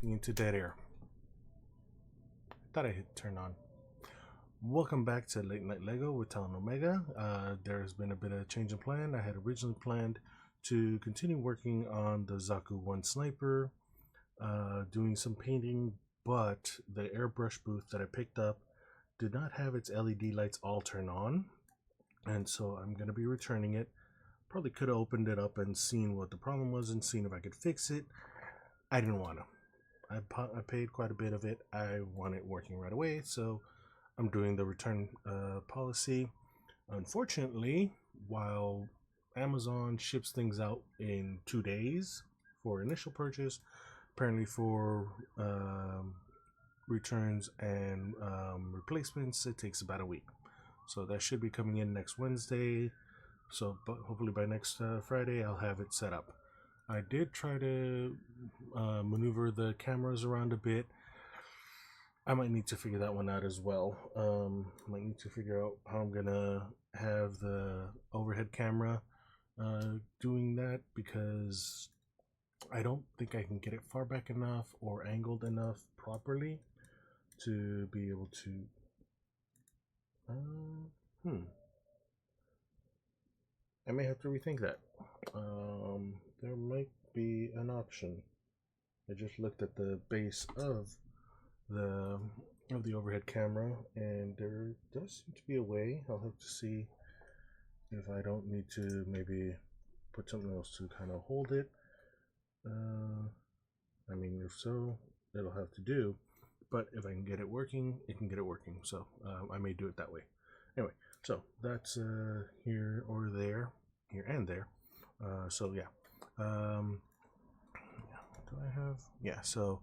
talking into dead air. Thought I hit turn on. Welcome back to Late Night Lego with Talon Omega. There's been a bit of change in plan. I had originally planned to continue working on the Zaku 1 sniper, doing some painting, but the airbrush booth that I picked up did not have its LED lights all turned on, and so I'm going to be returning it. Probably could have opened it up and seen what the problem was and seen if I could fix it. I didn't want to. I paid quite a bit of it. I want it working right away, so I'm doing the return policy. Unfortunately, while Amazon ships things out in 2 days for initial purchase, apparently for returns and replacements, it takes about a week. So that should be coming in next Wednesday. So hopefully by next Friday, I'll have it set up. I did try to maneuver the cameras around a bit. I might need to figure that one out as well. Might need to figure out how I'm gonna have the overhead camera doing that, because I don't think I can get it far back enough or angled enough properly to be able to. I may have to rethink that. There might be an option. I just looked at the base of the overhead camera, and there does seem to be a way. I'll have to see if I don't need to maybe put something else to kind of hold it. I mean, if so, it'll have to do. But if I can get it working, it can get it working. So I may do it that way. Anyway, so that's here or there, here and there. So yeah. Do I have? Yeah. So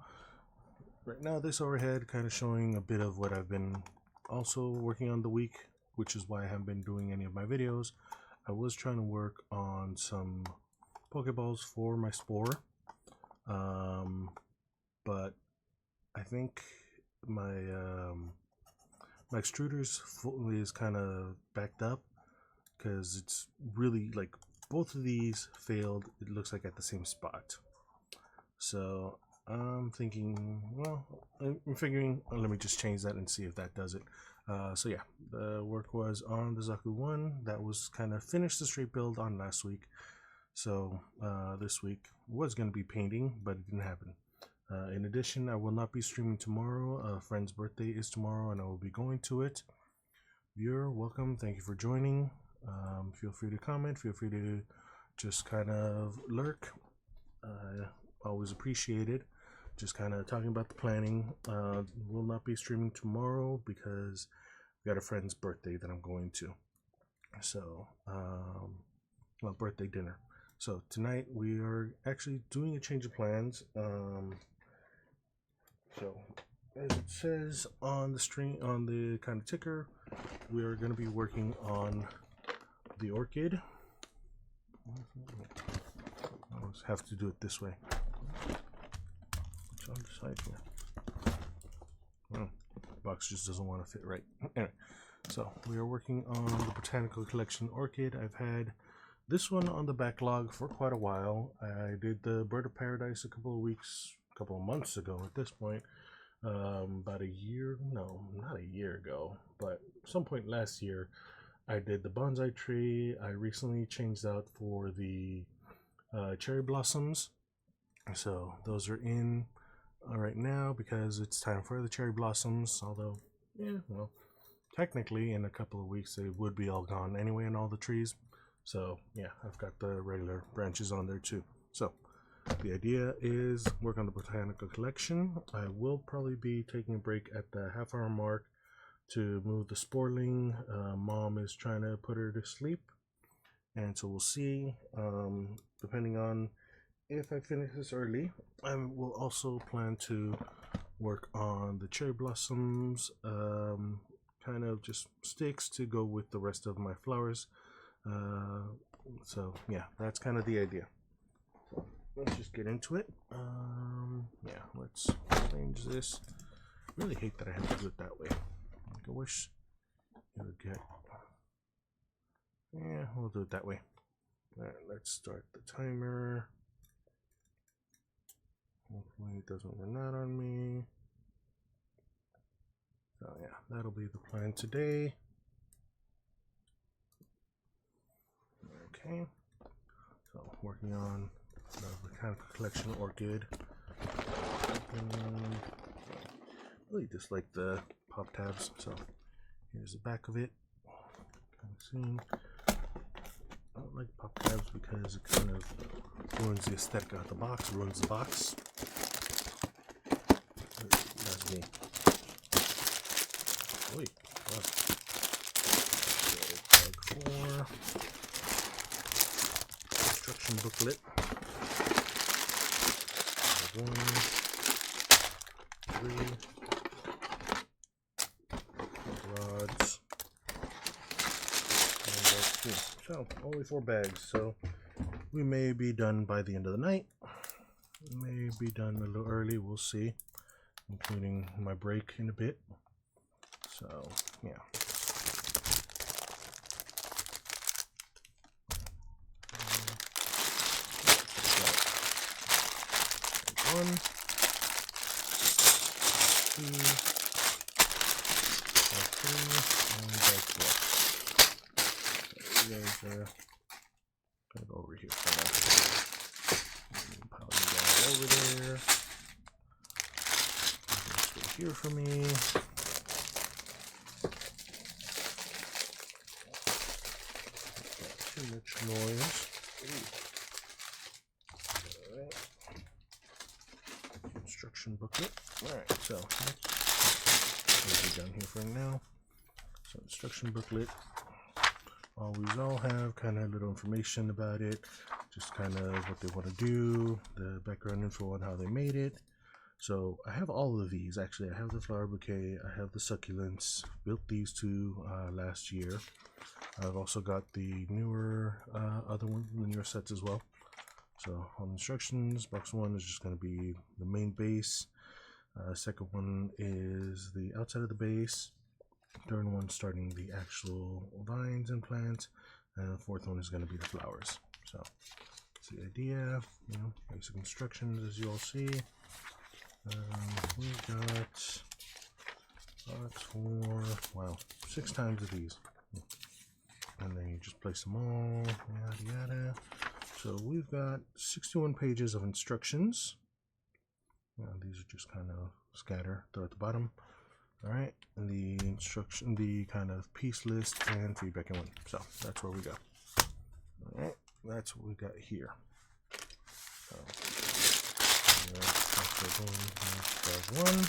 right now, this overhead kind of showing a bit of what I've been also working on the week, which is why I haven't been doing any of my videos. I was trying to work on some Pokeballs for my spore, but I think my my extruder's fully is kind of backed up, because it's really like both of these failed, it looks like, at the same spot. So I'm thinking, well, I'm figuring, let me just change that and see if that does it. So yeah, the work was on the Zaku 1. That was kind of finished the straight build on last week. So this week was going to be painting, but it didn't happen. In addition, I will not be streaming tomorrow. A friend's birthday is tomorrow, and I will be going to it. You're welcome. Thank you for joining. Feel free to comment. Feel free to just kind of lurk. Always appreciated. Just kind of talking about the planning. Will not be streaming tomorrow because we got a friend's birthday that I'm going to. So, well, birthday dinner. So tonight we are actually doing a change of plans. So as it says on the string, on the kind of ticker, we are going to be working on the Orchid. I always have to do it this way. It's on the side here. Oh, the box just doesn't want to fit right. Anyway, so we are working on the Botanical Collection Orchid. I've had this one on the backlog for quite a while. I did the Bird of Paradise a couple of months ago at this point. About a year, no, not a year ago, but some point last year, I did the bonsai tree. I recently changed out for the cherry blossoms. So those are in right now because it's time for the cherry blossoms. Although, yeah, well, technically in a couple of weeks they would be all gone anyway in all the trees. So yeah, I've got the regular branches on there too. So the idea is work on the Botanical Collection. I will probably be taking a break at the half-hour mark to move the sporling. Mom is trying to put her to sleep, and so we'll see. Depending on if I finish this early, I will also plan to work on the cherry blossoms, kind of just sticks to go with the rest of my flowers. So yeah, that's kind of the idea. So let's just get into it. Yeah, let's change this. Really hate that I have to do it that way. Like, I wish you would get. Yeah, we'll do it that way. Alright, let's start the timer. Hopefully it doesn't run out on me. So yeah, that'll be the plan today. Okay, so working on the Botanical Collection Orchid. Really just like the pop tabs. So here's the back of it. Kind of seen. I don't like pop tabs because it kind of ruins the aesthetic of the box, ruins the box. That's me. Wait, what? Bag 4. Instruction booklet. Bag 1, 3. Rods. And bag 2. So, only 4 bags. So, we may be done by the end of the night. May be done a little early. We'll see. Including my break in a bit. So, yeah. One, 2, 3, and bag 4. So you guys are gonna go over here for now. Pile you guys over there. Stay here for me. Too much noise. Alright. Instruction booklet. Alright, so we'll be done here for now. So instruction booklet. Always all have kind of little information about it. Just kind of what they want to do, the background info on how they made it. So I have all of these. Actually, I have the flower bouquet, I have the succulents. Built these two last year. I've also got the newer other one, the newer sets as well. So on instructions, box 1 is just going to be the main base. Second one is the outside of the base. Third one starting the actual vines and plants. And the fourth one is going to be the flowers. So that's the idea. You know, basic instructions as you all see. We got box 4. Wow, 6 times of these. And then you just place them all, yada yada. So we've got 61 pages of instructions. These are just kind of scattered throughout the bottom. All right, and the instruction, the kind of piece list and feedback and one. So that's where we go. All right, that's what we got here. So, bag 1.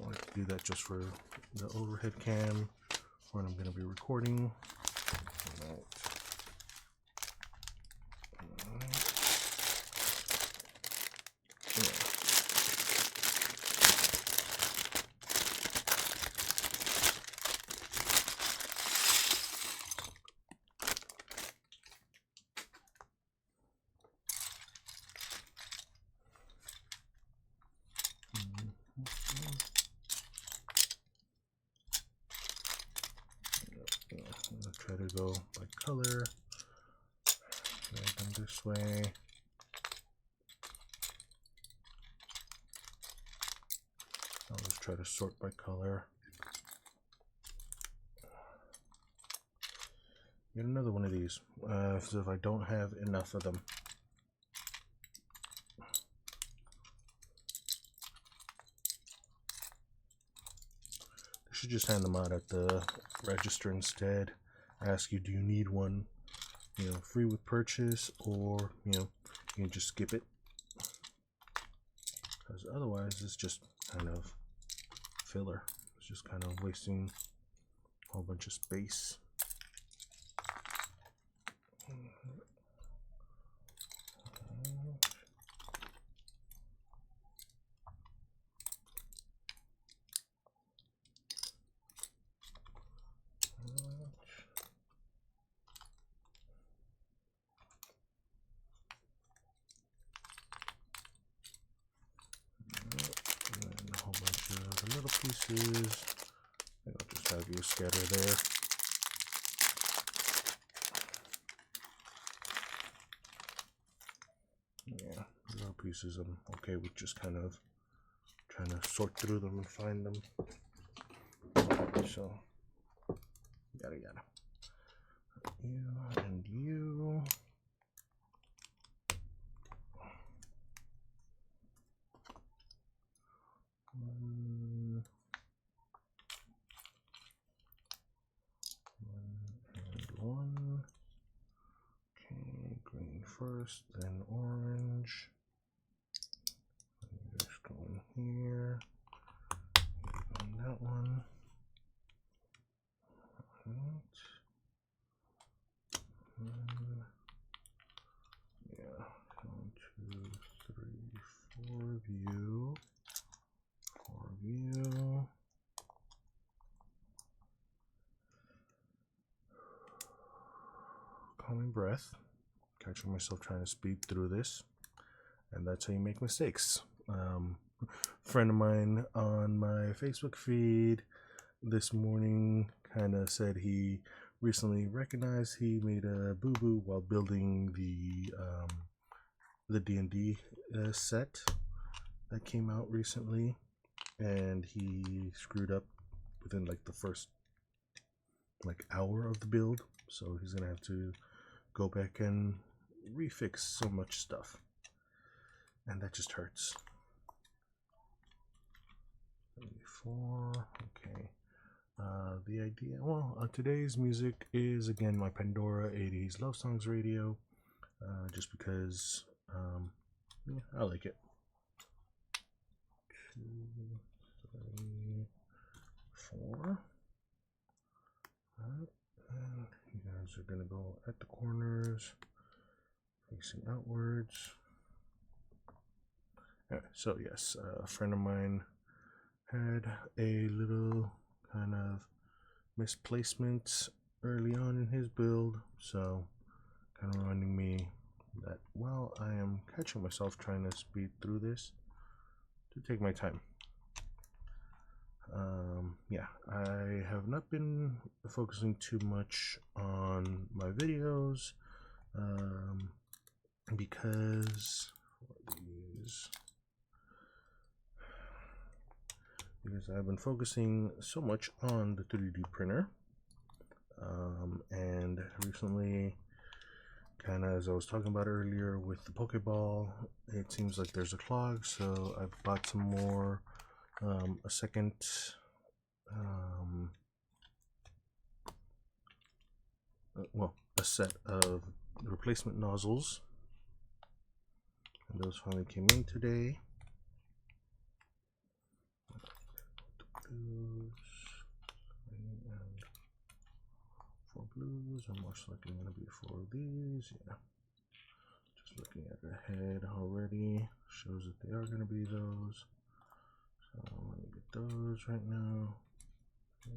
I like to do that just for the overhead cam when I'm going to be recording. All right. I'm going to try to go by color. Drag them this way. I'll just try to sort by color. Get another one of these, so if I don't have enough of them. I should just hand them out at the register instead. Ask you, do you need one? You know, free with purchase, or you know, you can just skip it. Because otherwise, it's just kind of filler. It's just kind of wasting a whole bunch of space. Little pieces. I'll just have you scatter there. pieces, I'm okay with just kind of trying to sort through them and find them. So, yada yada. You and you. One and one. Okay, green first, then orange. Just go in here. On that one. Right. Yeah, 1, 2, 3, 4 view. 4 view. Calming breath. Catching myself trying to speed through this, and that's how you make mistakes. Friend of mine on my Facebook feed this morning kind of said he recently recognized he made a boo-boo while building the D&D set that came out recently, and he screwed up within like the first hour of the build, so he's gonna have to go back and refix so much stuff, and that just hurts. 74. Okay. The idea, well, today's music is again my Pandora 80s Love Songs radio, just because yeah, I like it. 2, 3, 4. And you guys are gonna go at the corners, facing outwards. Alright, so yes, a friend of mine had a little kind of misplacement early on in his build, so kind of reminding me that while I am catching myself trying to speed through this, to take my time. Yeah, I have not been focusing too much on my videos because I've been focusing so much on the 3D printer, and recently, kind of as I was talking about earlier with the Pokeball, it seems like there's a clog, so I've bought some more, a second a set of replacement nozzles, and those finally came in today. Blues, and 4 blues, and most likely going to be 4 of these. Yeah, just looking at the head already shows that they are going to be those, so let me get those right now. 3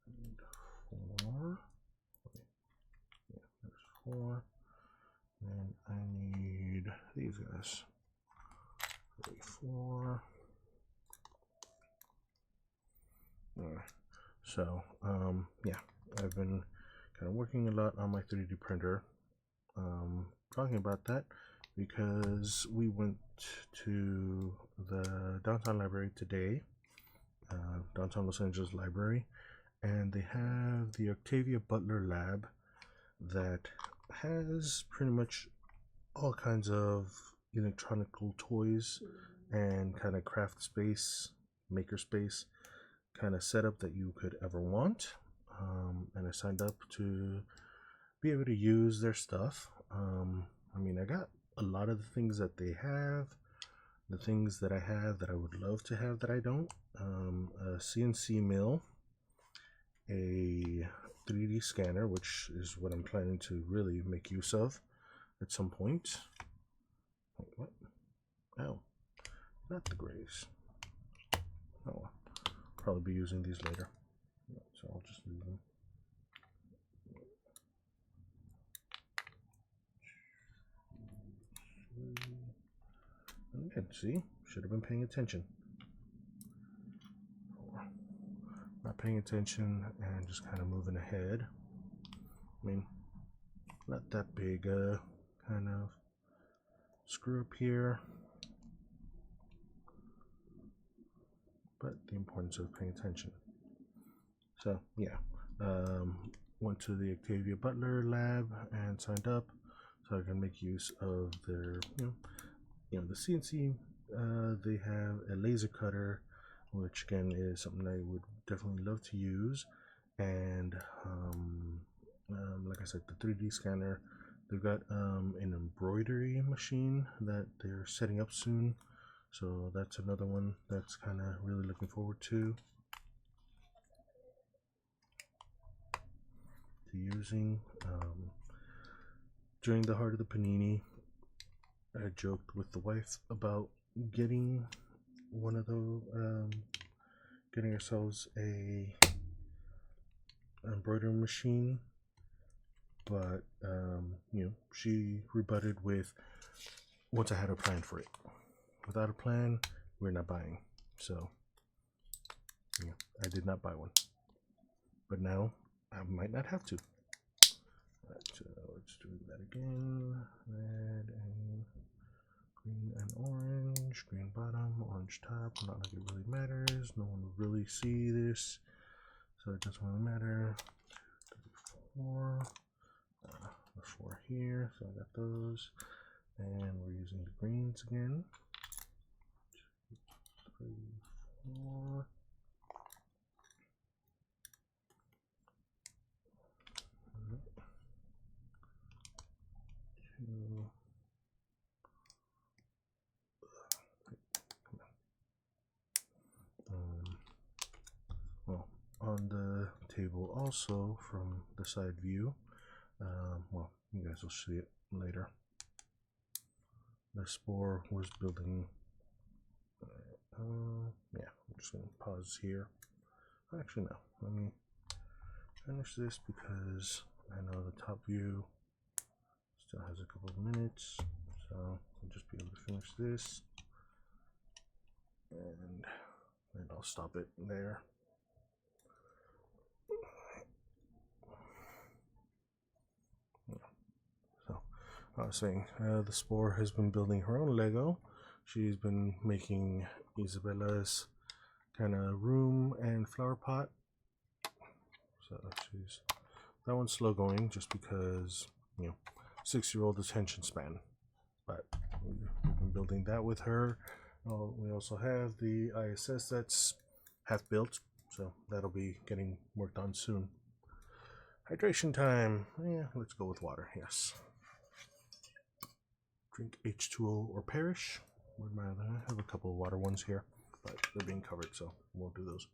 and 4. Yeah, there's 4. And I need these guys. 3, 4. Alright, so yeah, I've been kind of working a lot on my 3D printer. Talking about that because we went to the downtown library today, downtown Los Angeles library, and they have the Octavia Butler lab that has pretty much all kinds of electronical toys and kind of craft space, maker space kind of setup that you could ever want. And I signed up to be able to use their stuff. I mean, I got a lot of the things that they have, the things that I have that I would love to have that I don't. A CNC mill, a 3D scanner, which is what I'm planning to really make use of at some point. Wait, what? Oh, not the grays. Oh, probably be using these later, so I'll just leave them. And again, see, should have been paying attention. Not paying attention and just kind of moving ahead. I mean, not that big kind of screw up here. But the importance of paying attention. So yeah, went to the Octavia Butler lab and signed up so I can make use of their, the CNC. They have a laser cutter, which again is something I would definitely love to use, and like I said, the 3D scanner. They've got an embroidery machine that they're setting up soon, so that's another one that's kind of really looking forward to using. During the heart of the panini, I joked with the wife about getting one of those, getting ourselves a embroidery machine, but she rebutted with, once I had a plan for it. Without a plan, we're not buying. So yeah, I did not buy one, but now I might not have to. Right, so let's do that again. Red and green and orange. Green bottom, orange top. Not like it really matters. No one will really see this, so it doesn't really matter. 4, the 4 here. So I got those, and we're using the greens again. 3, 4. Well, on the table also from the side view, well, you guys will see it later. The spore was building. Yeah, I'm just gonna pause here. Actually, no. Let me finish this because I know the top view still has a couple of minutes, so I'll just be able to finish this, and then I'll stop it there. So I was saying, the spore has been building her own Lego. She's been making Isabella's kind of room and flower pot. So that one's slow going just because 6-year-old attention span. But we've been building that with her. We also have the ISS that's half built, so that'll be getting worked on soon. Hydration time. Yeah, let's go with water. Yes. Drink H2O or perish. I have a couple of water ones here, but they're being covered, so we won't do those.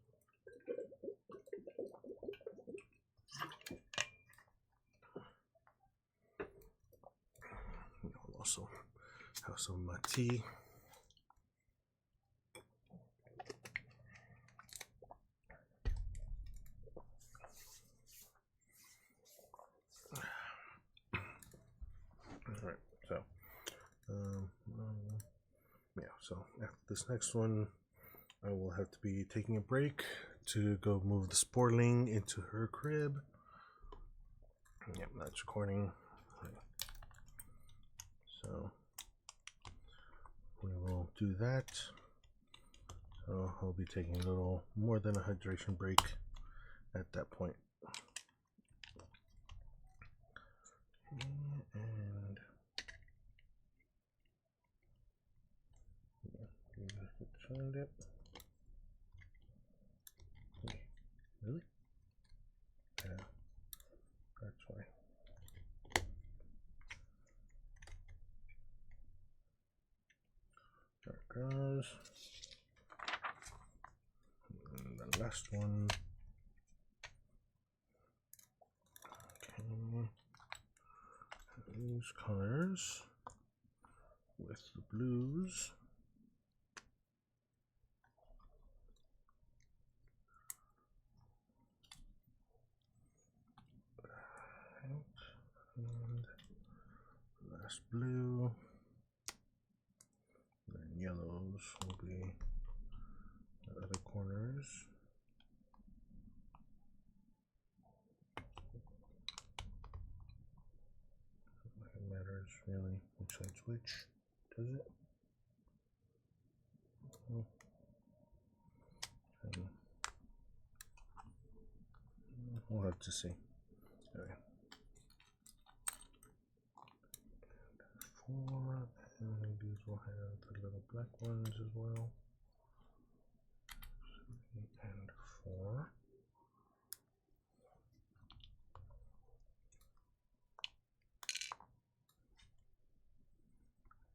We'll also have some tea. Alright, so yeah, so after this next one, I will have to be taking a break to go move the sporling into her crib. Yep, that's recording. So we will do that. So I'll be taking a little more than a hydration break at that point. And find it. Really? Yeah, that's why. There it goes. And the last one. Okay. These colors with the blues. And last blue. Then yellows will be the other corners. It matters really which side's which. Does it? We'll have to see. Okay. 4, and these will have the little black ones as well. 3 and 4.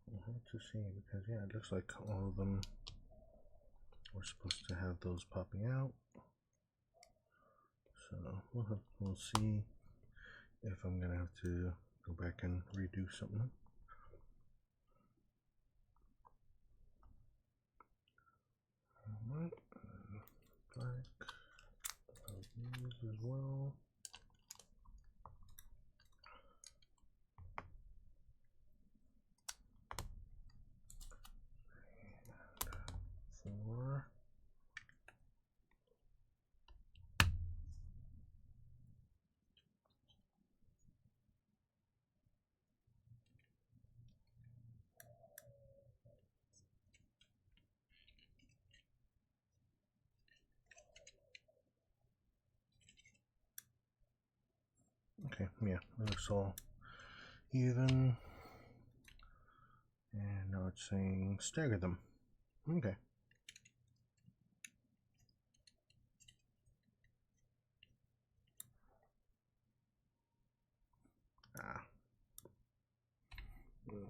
We'll have to see, because yeah, it looks like all of them were supposed to have those popping out. So we'll see if I'm gonna have to go back and redo something. Alright, black of these as well. And 4. Okay, yeah, it looks all even. And now it's saying stagger them. Okay. Ah. Okay.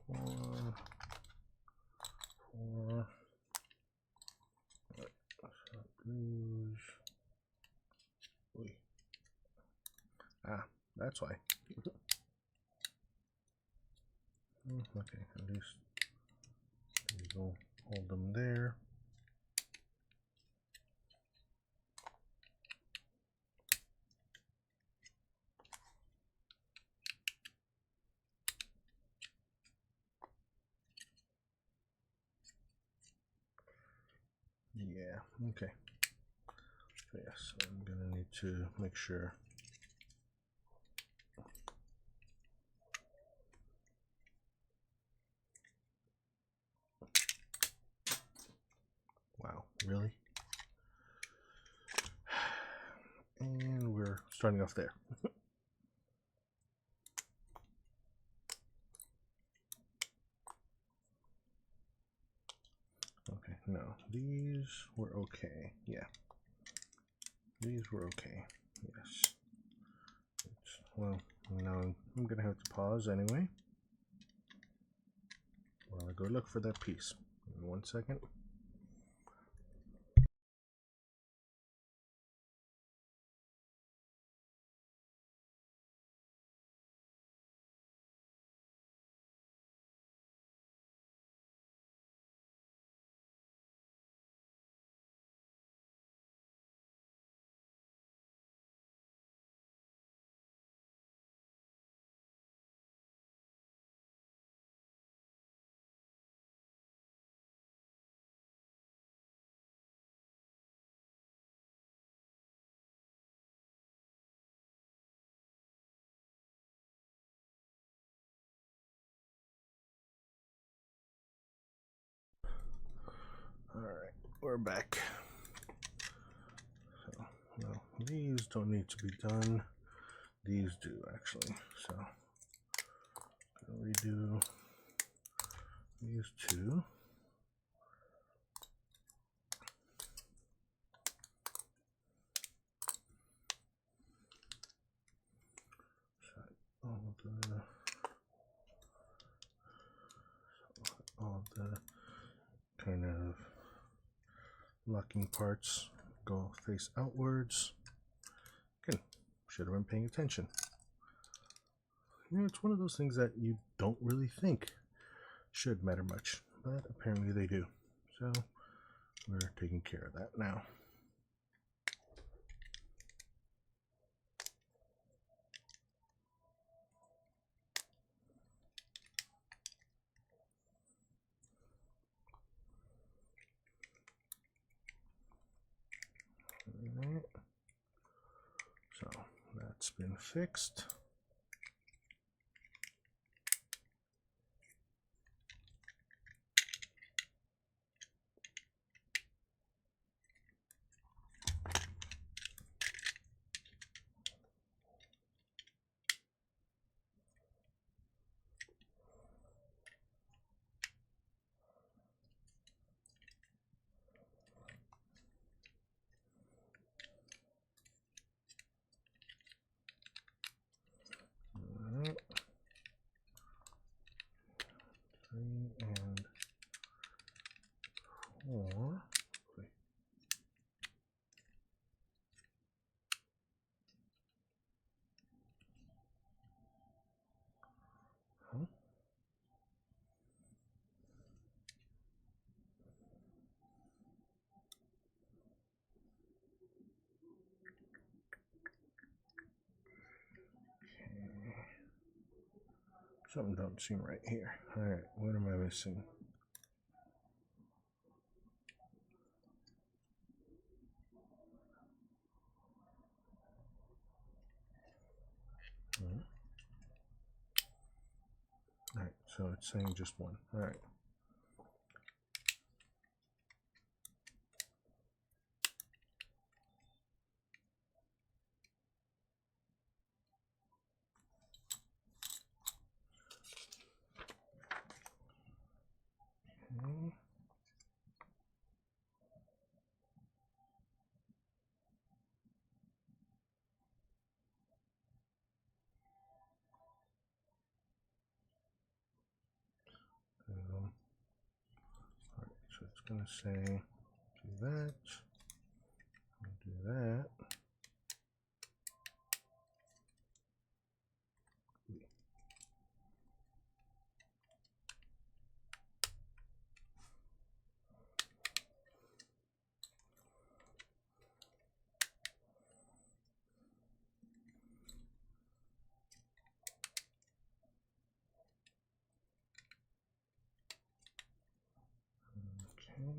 4, 4. Blues. Oy. Ah, that's why. Okay, at least these will hold them there. Yeah, okay. So yes, I'm gonna need to make sure. Wow, really? And we're starting off there. Okay, no, these were okay. Yeah, these were okay. Yes. Well, now I'm gonna have to pause anyway while I go look for that piece. In 1 second. Alright, we're back. So, well, these don't need to be done. These do, actually. So, gonna redo these two. Set all the kind of locking parts go face outwards. Again, should have been paying attention. You know, it's one of those things that you don't really think should matter much, but apparently they do. So we're taking care of that now. Alright. So that's been fixed. Something don't seem right here. All right, what am I missing? All right, so it's saying just one. All right. Okay. All right, so it's going to say do that, do that.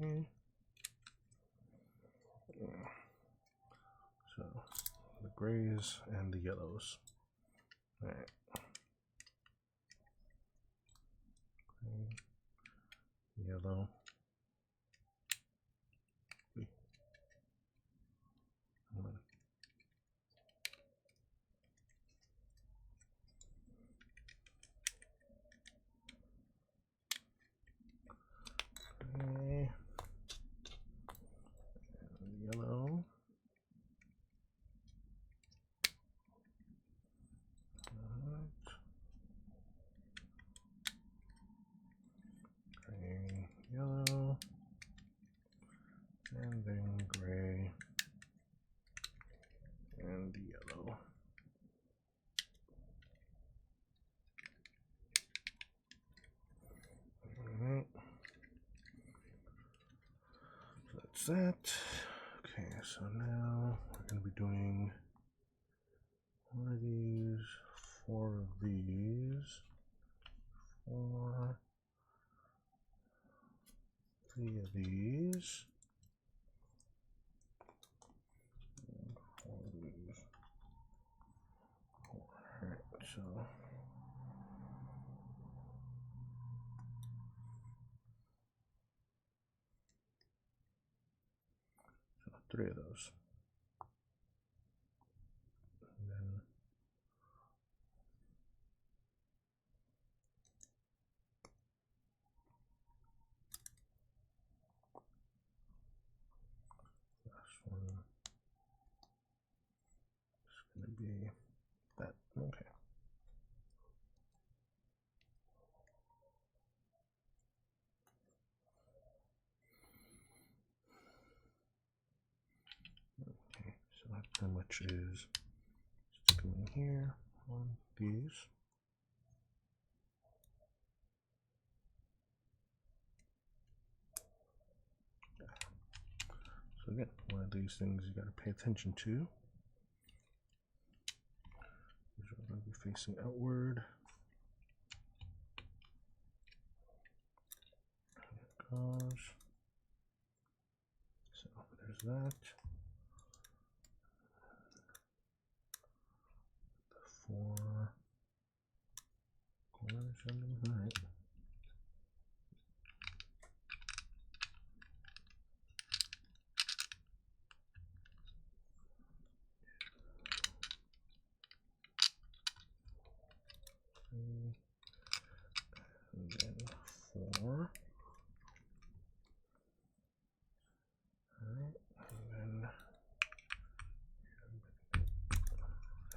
Okay. So the grays and the yellows. All right. Gray, yellow. Okay. And yellow. Gray, yellow, and then gray and yellow. Alright, so that's that. Okay, so now we're going to be doing one of these, 4 of these, 4, 3 of these, and 4 of these. Alright, so three of those. And then last one is going to be that. Okay. Okay, so how much is stick them in here on these. So again, one of these things you got to pay attention to. These are going to be facing outward. There it goes. So there's that. The 4 corners on them. All right. And then 4. Alright, and then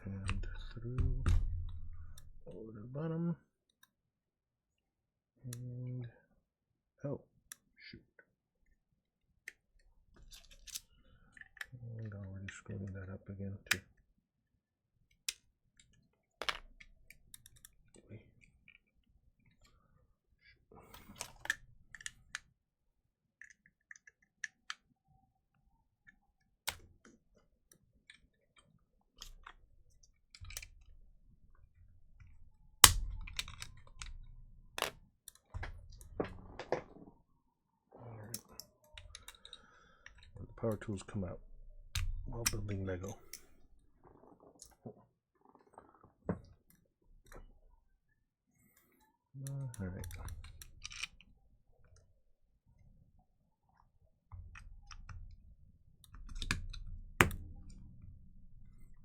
hand through over the bottom. And oh, shoot. And already screwing that up again too. power tools come out while building Lego. All right.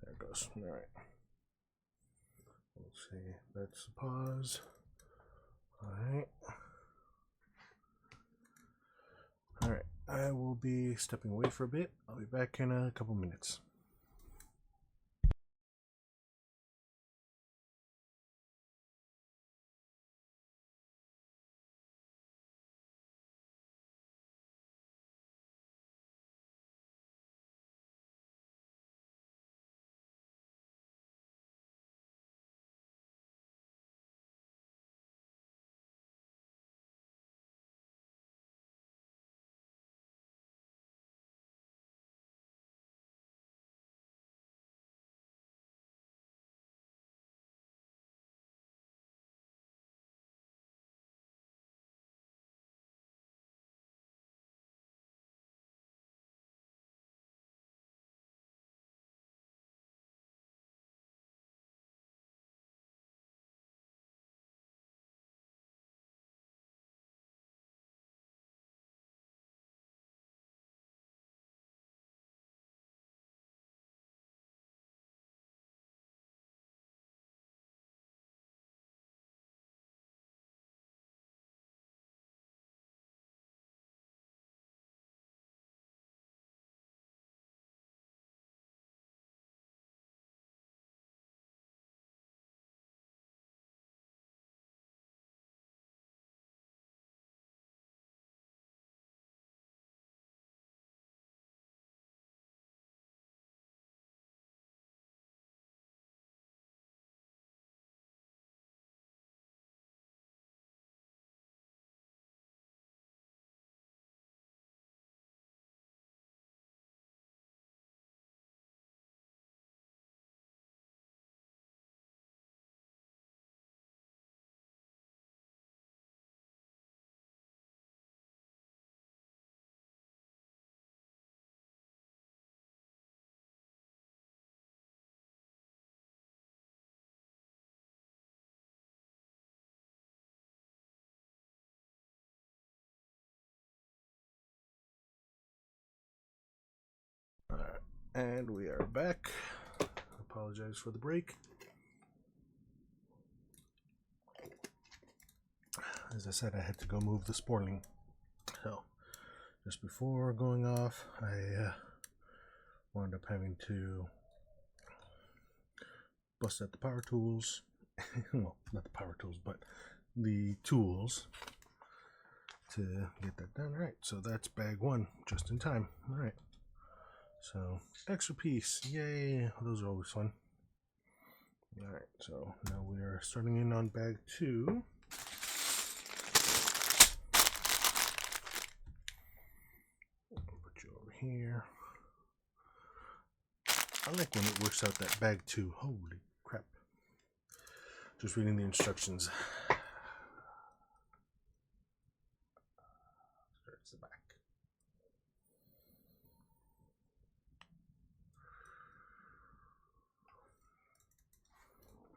There it goes. All right. Let's see. That's a pause. All right. All right. I will be stepping away for a bit. I'll be back in a couple minutes. All right. And we are back. Apologize for the break. As I said, I had to go move the sporting. So, just before going off, I wound up having to bust out the power tools. Well, not the power tools, but the tools to get that done. All right, so that's bag one, just in time. All right. So, extra piece. Yay. Those are always fun. All right, so now we are starting in on bag two. Put you over here. I like when it works out that bag two. Holy crap. Just reading the instructions. There's the back.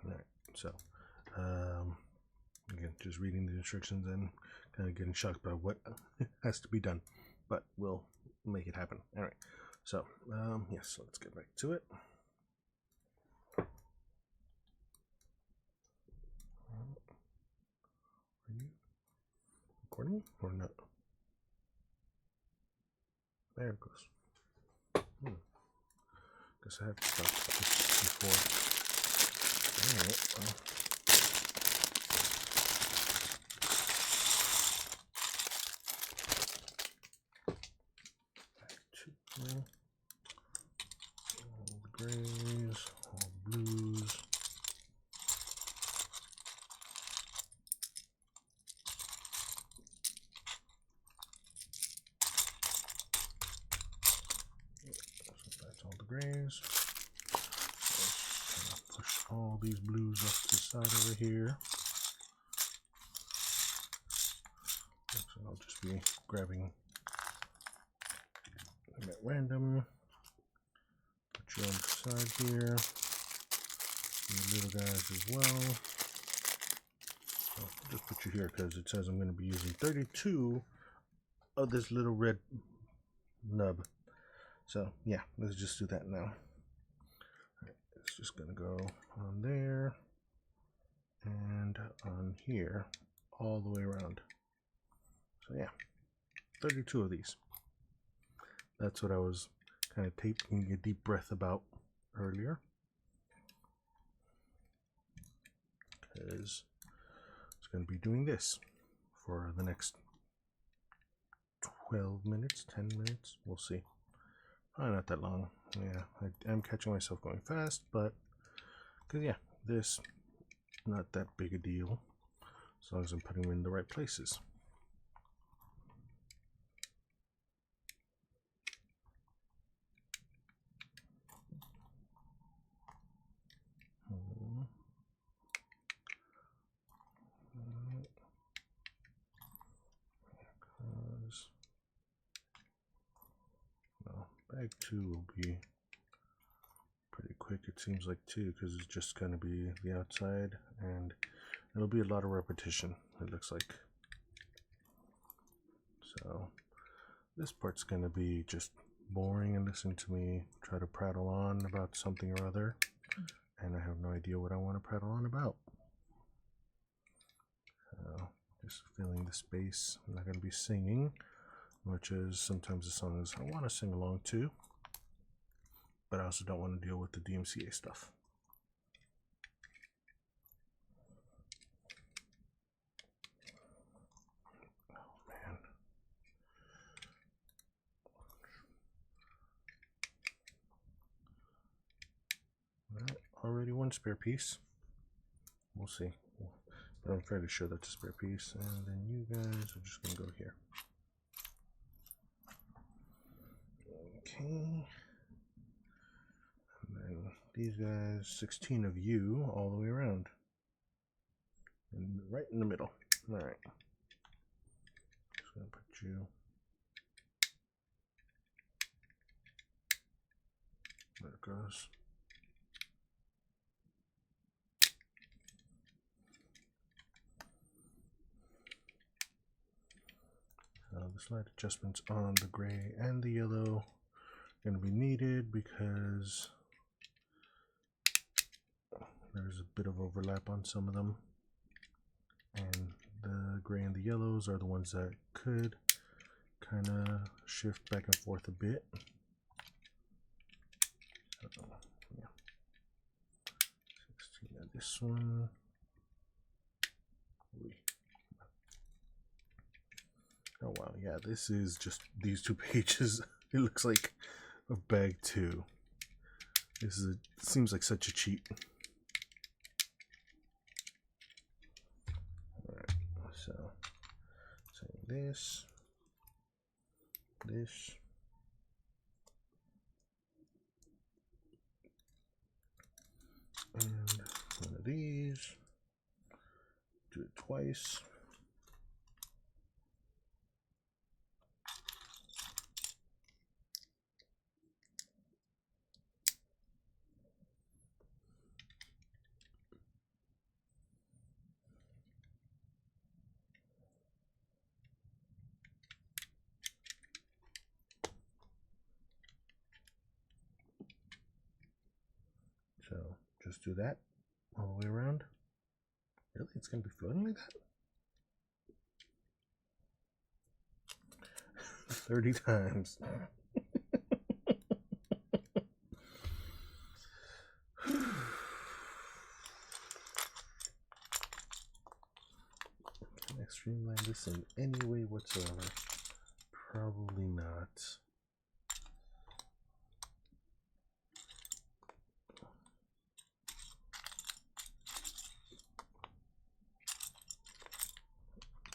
Alright, so again, just reading the instructions and kind of getting shocked by what has to be done, but we'll make it happen. Alright, so yes, let's get back to it. Are you recording or not? There it goes. Guess I have to stop this before. Alright, well. Back to all the grays, all the blues. So that's all the grays. Push all these blues off to the side over here. So I'll just be grabbing. random. Put you on the side here. You little guys as well. I'll just put you here because it says I'm going to be using 32 of this little red nub. So yeah, let's just do that now. Alright, it's just going to go on there and on here all the way around. So yeah, 32 of these. That's what I was kind of taking a deep breath about earlier, because it's going to be doing this for the next 12 minutes, 10 minutes, we'll see. Probably not that long. Yeah, I am catching myself going fast, but because yeah, this not that big a deal as long as I'm putting them in the right places. Well, bag 2 will be pretty quick, it seems like, too, because it's just going to be the outside and it'll be a lot of repetition, it looks like. So this part's going to be just boring and listen to me try to prattle on about something or other, and I have no idea what I want to prattle on about. So just filling the space. I'm not going to be singing, much as sometimes the songs I want to sing along to, but I also don't want to deal with the DMCA stuff. Oh man. Alright, already one spare piece. We'll see. But I'm fairly sure that's a spare piece. And then you guys are just going to go here. Okay. And then these guys, 16 of you all the way around. And right in the middle. Alright. Just going to put you. There it goes. The slight adjustments on the gray and the yellow are going to be needed because there's a bit of overlap on some of them, and the gray and the yellows are the ones that could kind of shift back and forth a bit. So, yeah. 16 of this one. Oh wow, yeah, this is just these 2 pages. It looks like of bag 2. This is seems like such a cheat. Alright, so this, and one of these. Do it twice. So just do that all the way around. Really? It's going to be floating like that? 30 times. Can I streamline this in any way whatsoever? Probably not.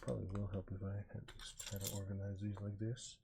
Probably will help if I had to try to organize these like this.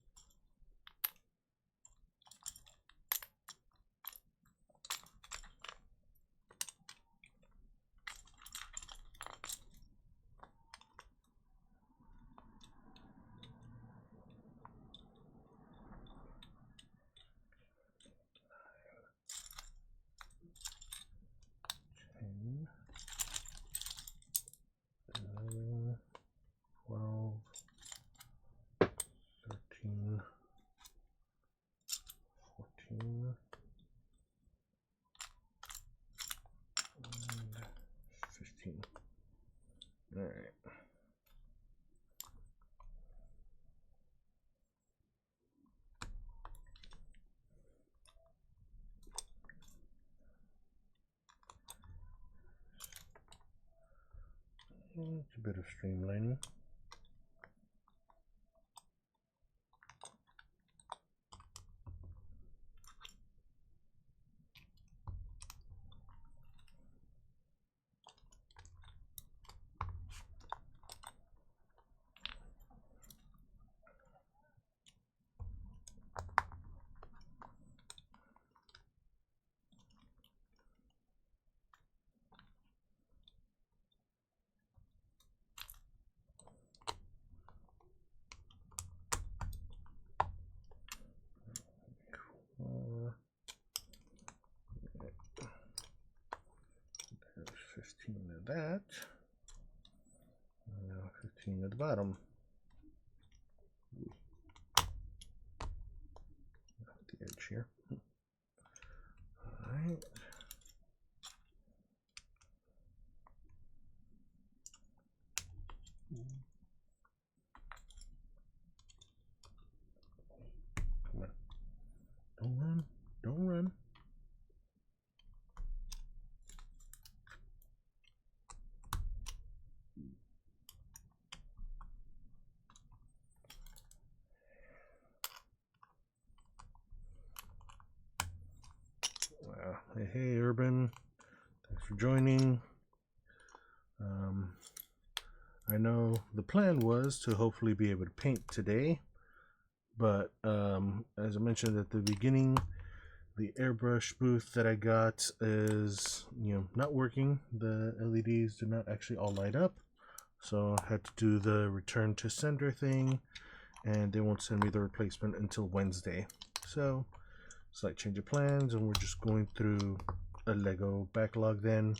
It's a bit of streamlining. There's 15 of that. Now 15 at the bottom. Off the edge here. Alright. Come on. Don't run. Don't run. Hey, Urban. Thanks for joining. I know the plan was to hopefully be able to paint today, but as I mentioned at the beginning, the airbrush booth that I got is, not working. The LEDs do not actually all light up, so I had to do the return to sender thing, and they won't send me the replacement until Wednesday. So slight change of plans, and we're just going through a Lego backlog then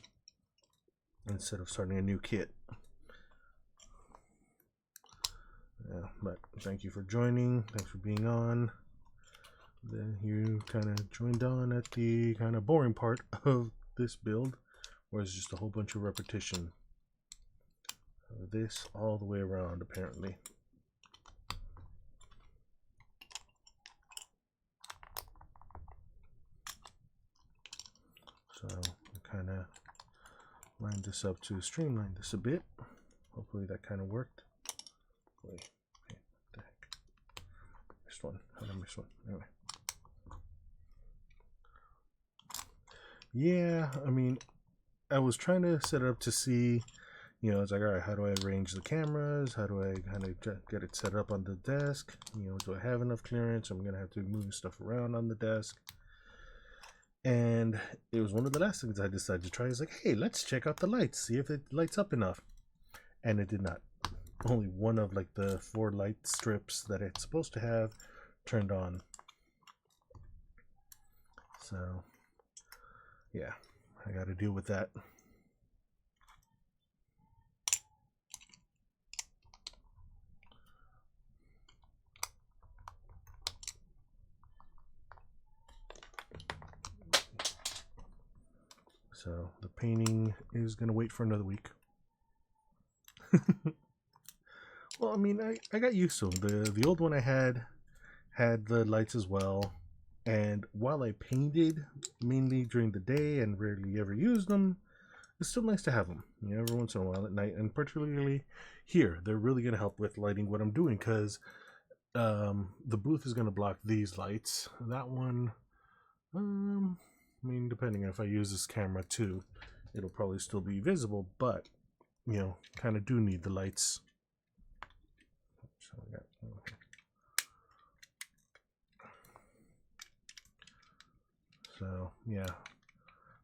instead of starting a new kit. Yeah, but thank you for joining. Thanks for being on. Then you kind of joined on at the kind of boring part of this build, where it's just a whole bunch of repetition. This all the way around, apparently. So I kind of lined this up to streamline this a bit. Hopefully that kind of worked. Wait, what the heck? Missed one. How did I miss one? Anyway. Yeah, I mean, I was trying to set it up to see, it's like, all right, how do I arrange the cameras? How do I kind of get it set up on the desk? Do I have enough clearance? I'm going to have to move stuff around on the desk. And it was one of the last things I decided to try. Is like, hey, let's check out the lights, see if it lights up enough. And it did not. Only one of like the 4 light strips that it's supposed to have turned on. So yeah, I got to deal with that. So the painting is going to wait for another week. Well, I mean, I got used to them. The old one I had the lights as well. And while I painted mainly during the day and rarely ever used them, it's still nice to have them, every once in a while at night. And particularly here, they're really going to help with lighting what I'm doing, because the booth is going to block these lights. That one, I mean, depending on if I use this camera too, it'll probably still be visible, but, kind of do need the lights. So we got, so yeah,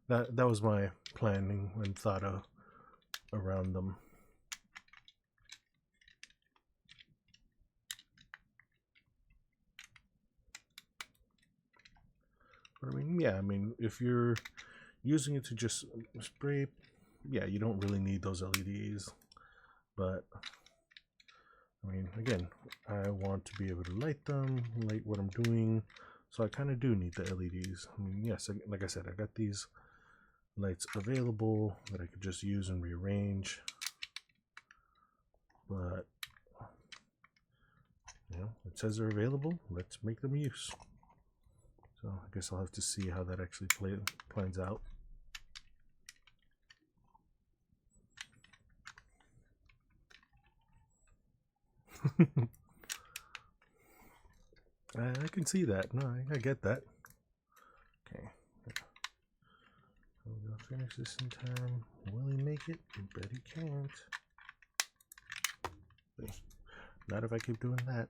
that was my planning and thought of around them. But I mean, yeah, I mean, if you're using it to just spray, yeah, you don't really need those LEDs. But I mean, again, I want to be able to light them, light what I'm doing. So I kind of do need the LEDs. I mean, yes, like I said, I got these lights available that I could just use and rearrange. But, it says they're available. Let's make them use. So I guess I'll have to see how that actually plans out. I can see that. No, I get that. Okay. We'll finish this in time. Will he make it? I bet he can't. Not if I keep doing that.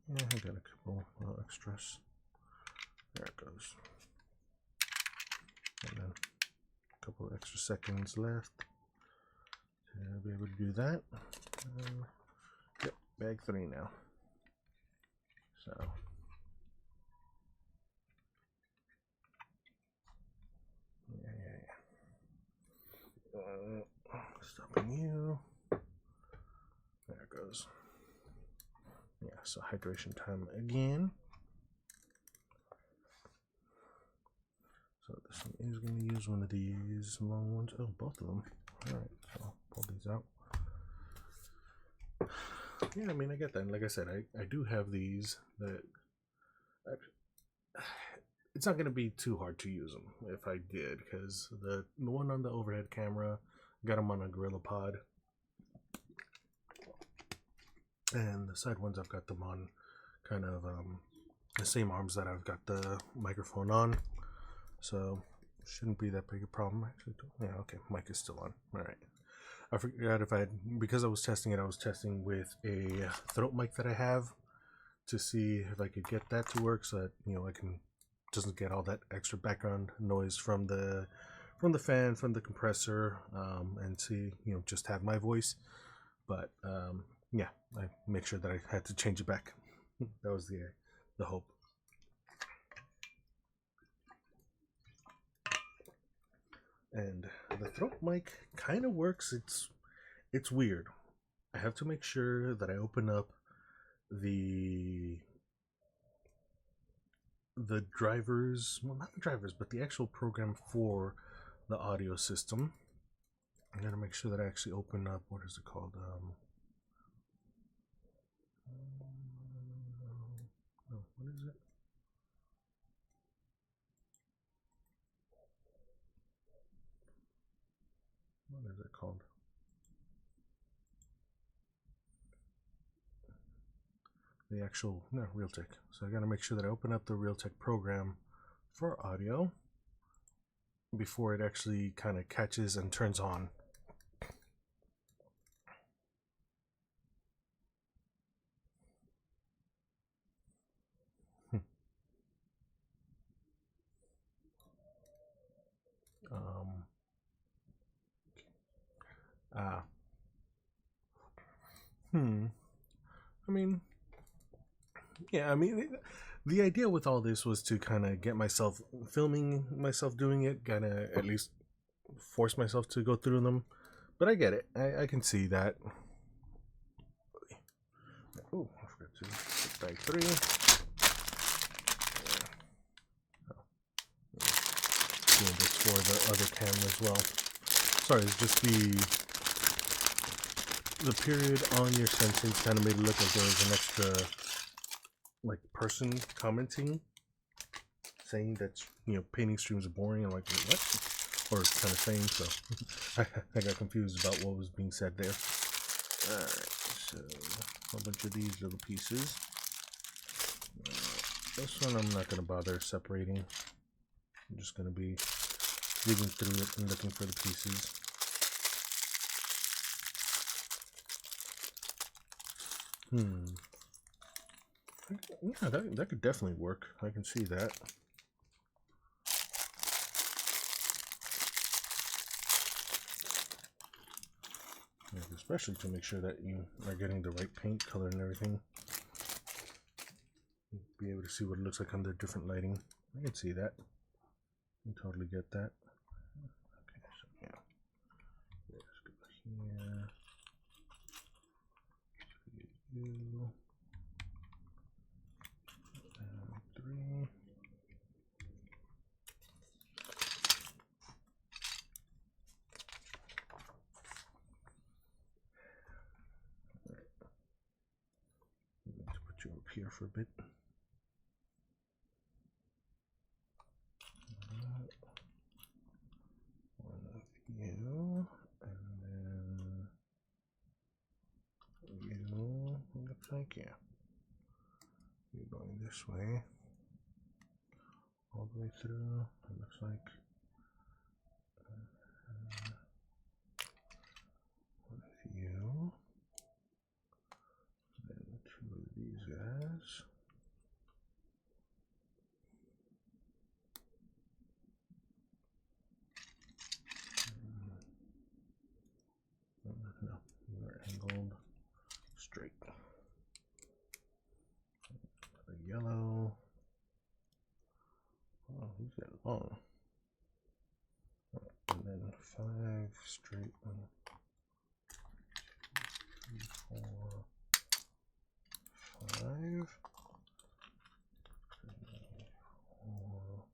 Yeah, I got a couple extras. There it goes. And then a couple of extra seconds left. I'll be able to do that. Yep, bag 3 now. So. Stopping you. There it goes. Yeah, so hydration time again. So this one is going to use one of these long ones. Oh, both of them. Alright, so I'll pull these out. Yeah, I mean, I get that. And like I said, I do have these that it's not going to be too hard to use them if I did, because the one on the overhead camera, got them on a GorillaPod, and the side ones I've got them on kind of the same arms that I've got the microphone on, so shouldn't be that big a problem. Actually, yeah, okay, mic is still on. All right. I forgot if I had, because I was testing it, I was testing with a throat mic that I have to see if I could get that to work, so that, you know, I can doesn't get all that extra background noise from the fan, from the compressor, and see, you know, just have my voice. But yeah, I make sure that I had to change it back. That was the hope. And the throat mic kind of works. It's weird. I have to make sure that I open up the drivers, well, not the drivers, but the actual program for the audio system. I'm gonna make sure that I actually open up, what is it called? No, what is it? What is it called? The actual, no, Realtek. So I gotta make sure that I open up the Realtek program for audio before it actually kind of catches and turns on. I mean, yeah, I mean, the idea with all this was to kind of get myself filming myself doing it, kind of at least force myself to go through them. But I get it. I can see that. Oh, I forgot to put bag 3. Doing this for the other camera as well. Sorry, it's just the period on your sentence kind of made it look like there was an extra, like, person commenting, saying that, you know, painting streams are boring. I'm like, what? Or kind of saying, so I got confused about what was being said there. Alright, so a bunch of these little pieces. This one I'm not going to bother separating. I'm just going to be digging through it and looking for the pieces. Yeah, that could definitely work. I can see that. Yeah, especially to make sure that you are getting the right paint color and everything. Be able to see what it looks like under different lighting. I can see that. I totally get that. Okay, so yeah. Let's go here. You. 3. I'm going to put you up here for a bit. One of you. like, yeah. You're going this way. All the way through, it looks like. With you. Then two of these guys. No, we're angled straight. The yellow. Oh, he's got long. And then 5 straight. 1, 2, 3, 4, 5. 3, 4,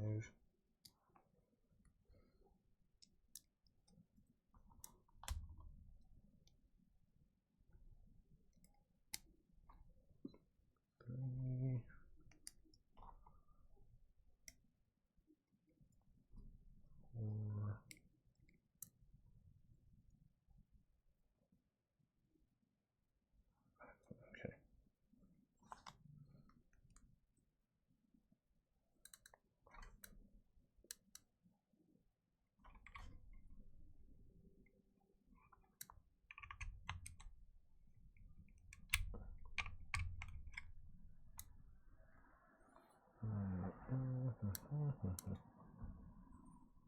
5. Okay.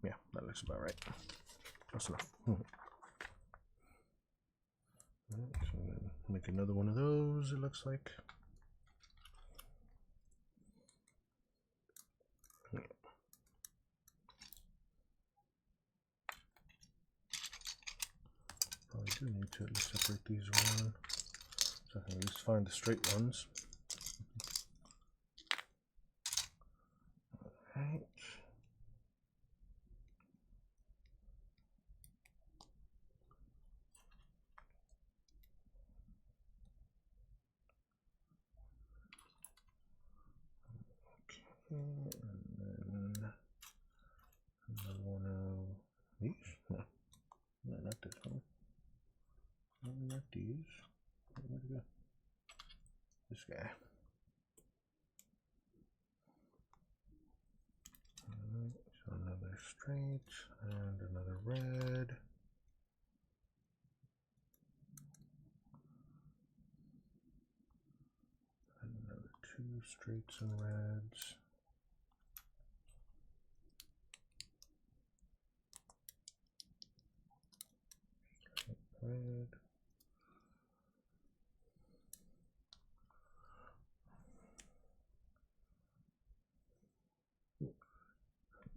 Yeah, that looks about right. That's enough. Right, so then make another one of those, it looks like. Probably do need to at least separate these one, so I can at least find the straight ones. Alright. Okay, and then another one of these? No, no, not this one. No, not these. Where'd it go? This guy. Alright, so another straight and another red. And another 2 straights and reds. Red. And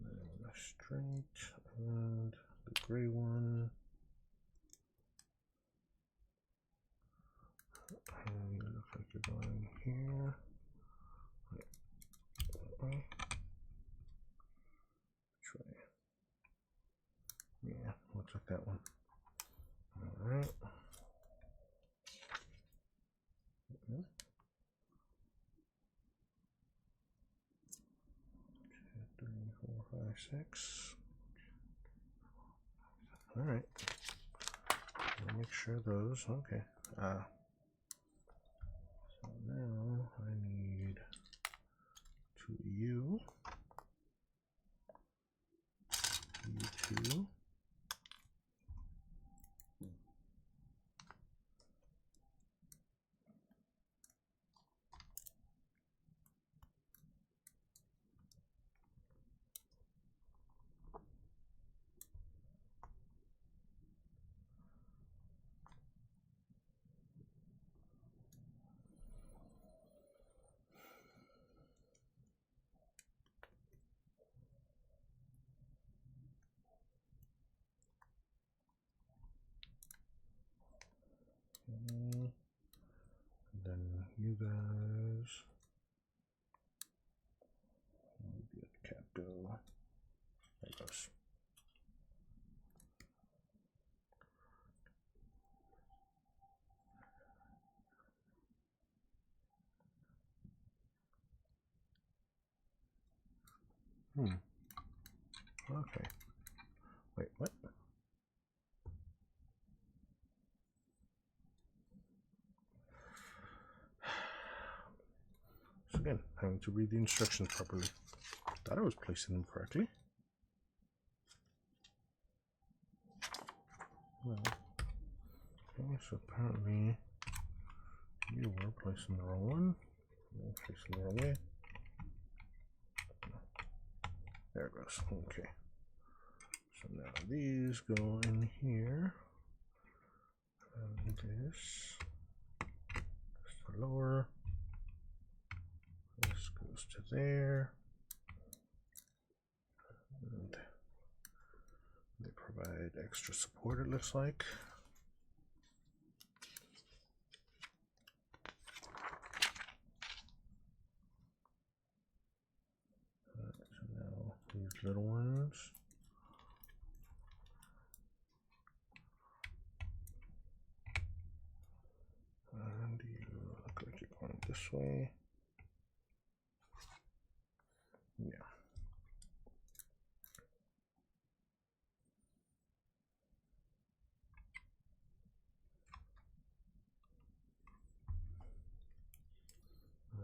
then a straight and the gray one. And you look like you're going here. That way. Which way? Yeah, looks like that one. Alright. 2, 3, 4, 5, 6. Alright. Make sure those, okay. So now I need 2 you, you 2. And then you guys, get Capto. There it goes. Okay. Wait, what? again, having to read the instructions properly. Thought I was placing them correctly. Well, okay, so apparently you were placing the wrong one. You're facing the wrong way. There it goes. Okay. So now these go in here. And this is the lower. This goes to there. And they provide extra support, it looks like. So now these little ones. And you look like you're going this way. Yeah.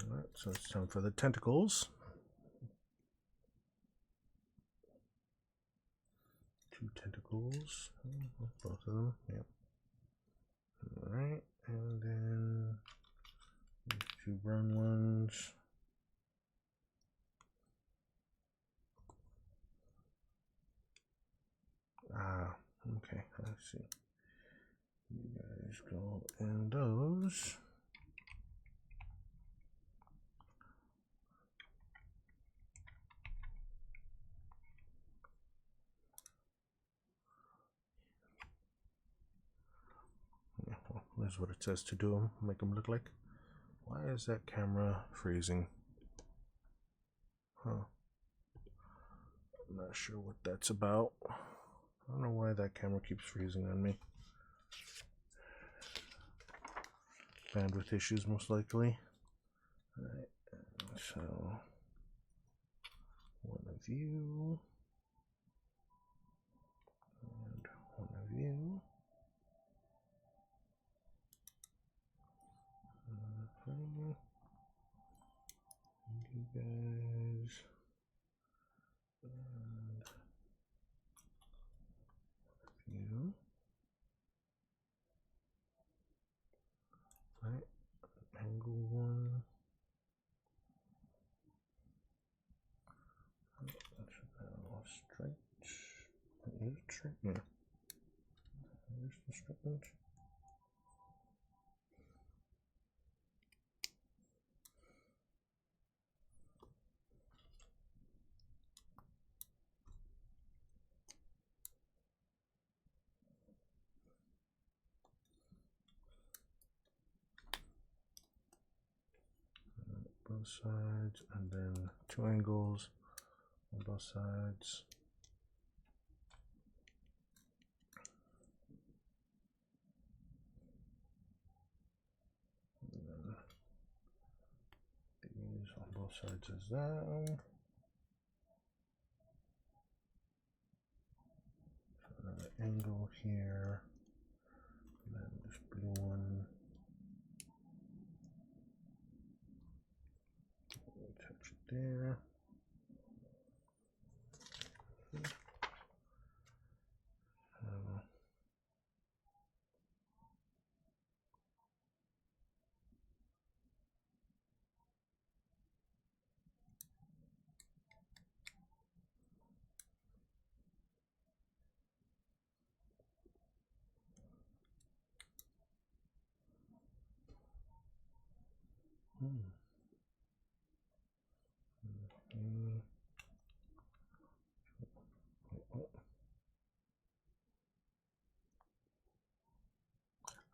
Alright, so it's time for the tentacles. 2 tentacles. Both of them. Yep. Alright, and then these 2 brown ones. Ah, okay, I see. You guys go in those. Yeah, well, there's what it says to do them, make them look like. Why is that camera freezing? Huh. I'm not sure what that's about. I don't know why that camera keeps freezing on me. Bandwidth issues, most likely. Alright, so one of you, and one of you. Okay. You guys, and you. Right, angle one. That's now straight. Is it straight? Yeah. There's the straight. Both sides, and then 2 angles on both sides. And then these on both sides as that. So another angle here, and then this blue one. Touch it there.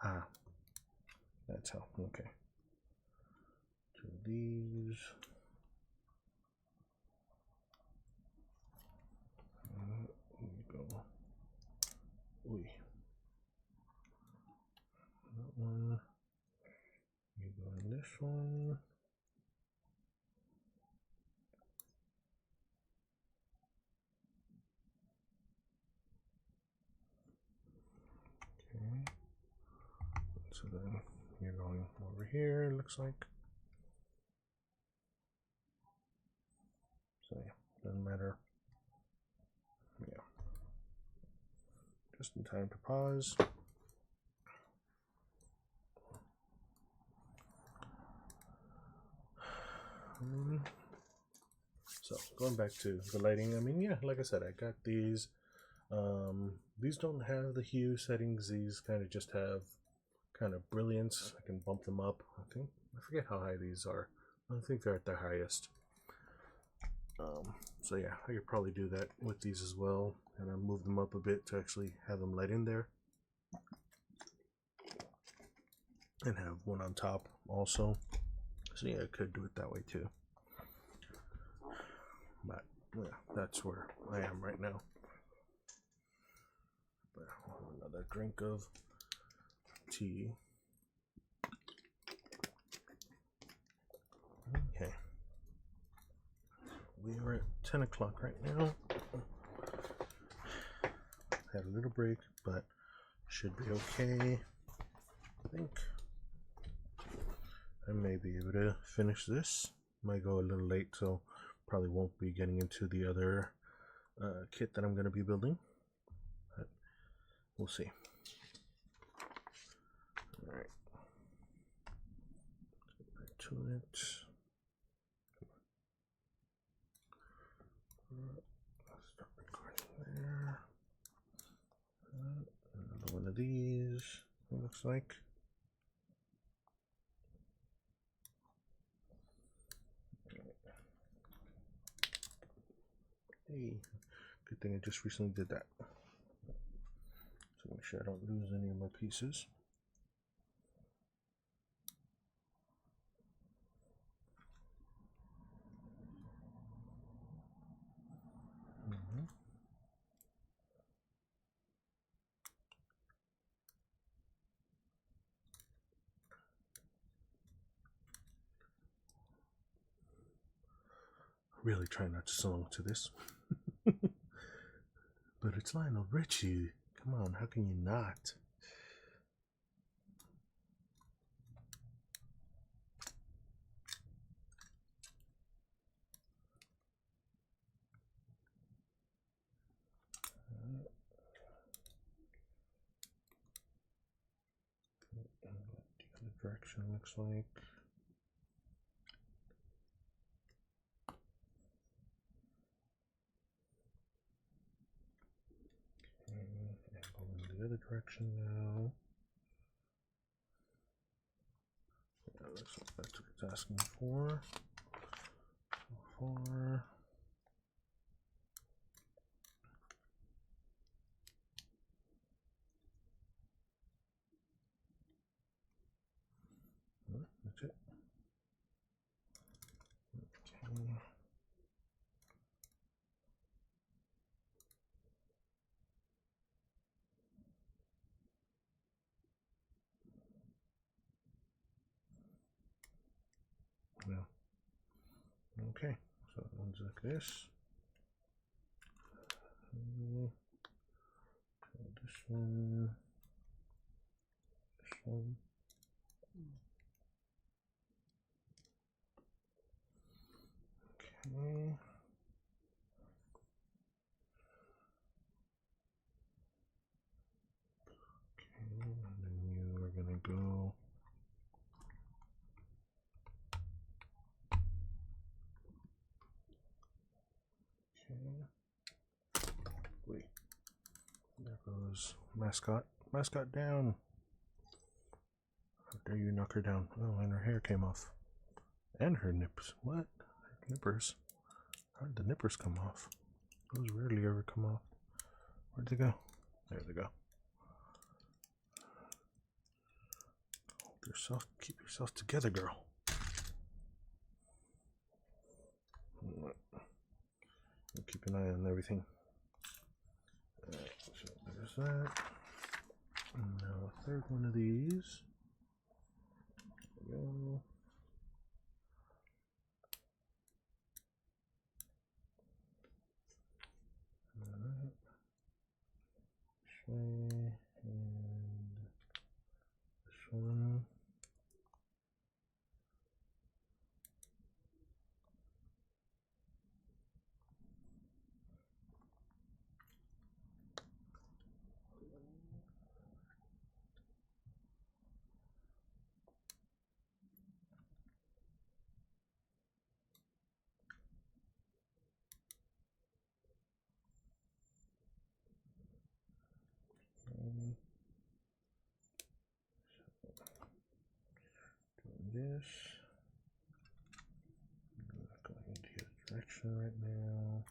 Ah, that's how. Okay. So these. You go. Ooh. That one. You go in this one. Okay. So then you're going over here, it looks like. doesn't matter. Yeah. Just in time to pause. So going back to the lighting, I mean, yeah, like I said, I got these. These don't have the hue settings. These kind of just have kind of brilliance. I can bump them up. I forget how high these are. I think they're at their highest. So yeah, I could probably do that with these as well, and I move them up a bit to actually have them light in there, and have one on top also. So yeah, I could do it that way too. But yeah, that's where I am right now. Another drink of tea. Okay. We are at 10 o'clock right now. Had a little break, but should be okay. I think I may be able to finish this. Might go a little late, so probably won't be getting into the other kit that I'm going to be building. But we'll see. Alright. Back to it. Start recording there. Another one of these, it looks like. Hey, good thing I just recently did that. So make sure I don't lose any of my pieces. Really try not to sing to this. But it's Lionel Richie. Come on, how can you not? The other direction looks like. And go in the other direction now. Yeah, looks like that's what it's asking for. So far. That's it. Okay. Well, okay, so one's like this. This one. This one. Okay. Okay, and then you are gonna go. Okay. Wait. There goes mascot. Mascot down. How dare you knock her down? Oh, and her hair came off. And her nips. What? Her nippers. How did the nippers come off? Those rarely ever come off. Where'd they go? There they go. Hold yourself. Keep yourself together, girl. Keep an eye on everything. Alright, so there's that. And now a third one of these. There we go. Alright. This way and this one. this. I'm not going into the direction right now.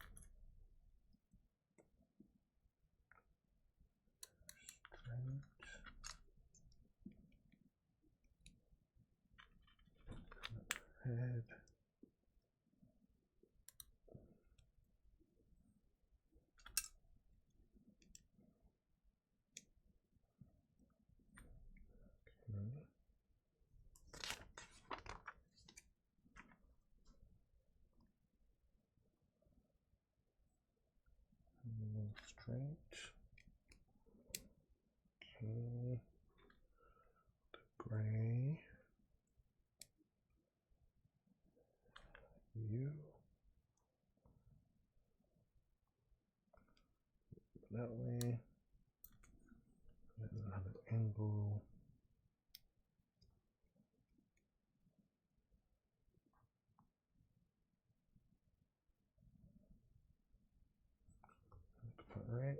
Straight. Head. Straight. Okay. The gray. You. That way. And another angle. Right.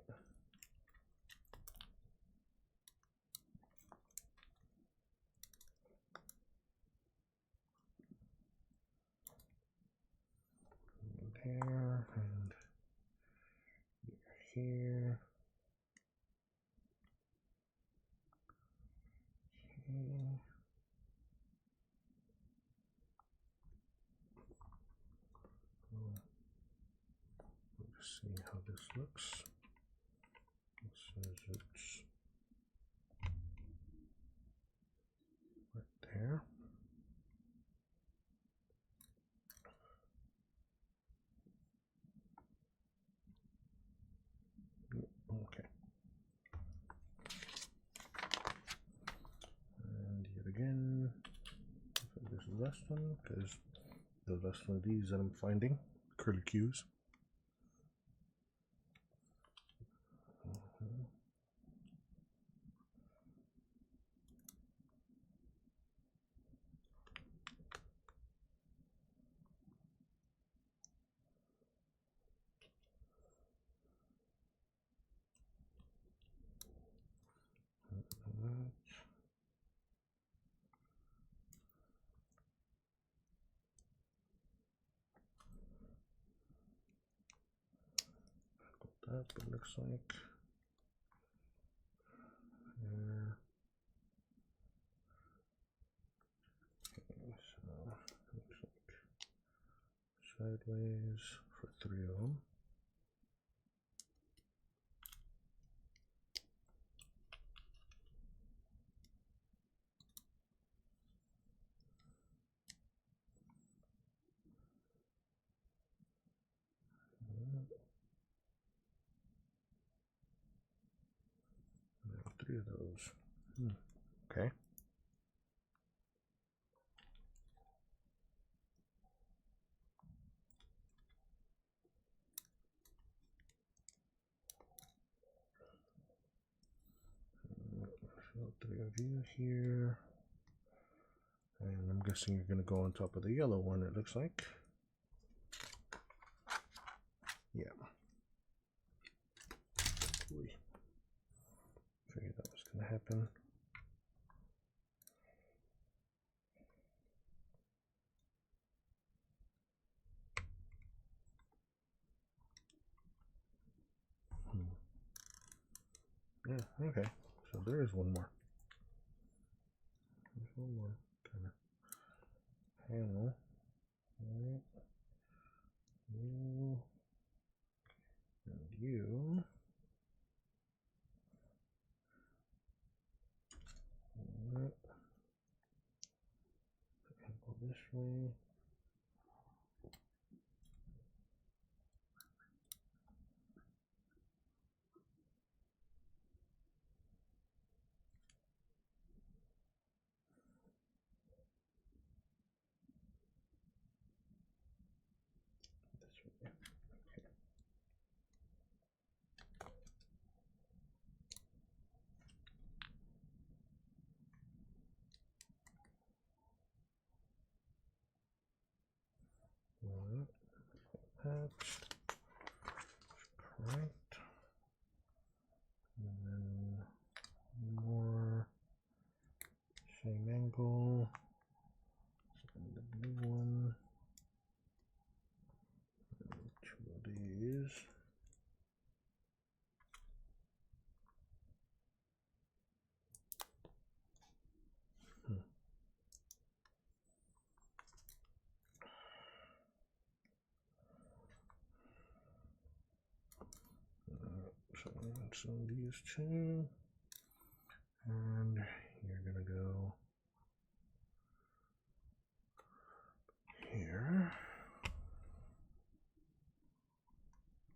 There and here. Okay. Let's see how this looks. It says it's right there. Okay. And yet again, this is the last one because the last one of these that I'm finding curlicues. That it looks like there. Okay, so looks like sideways for 3 of them. Now 3 of those. Okay. So 3 of you here. And I'm guessing you're going to go on top of the yellow one, it looks like. Yeah. Figured that was going to happen. Yeah, okay. So there is one more. There's one more kind of panel. Right. You and you. Right. Go this way. This way. Okay. Alright. That. Correct. And then more same angle. So these two, and you're gonna go here,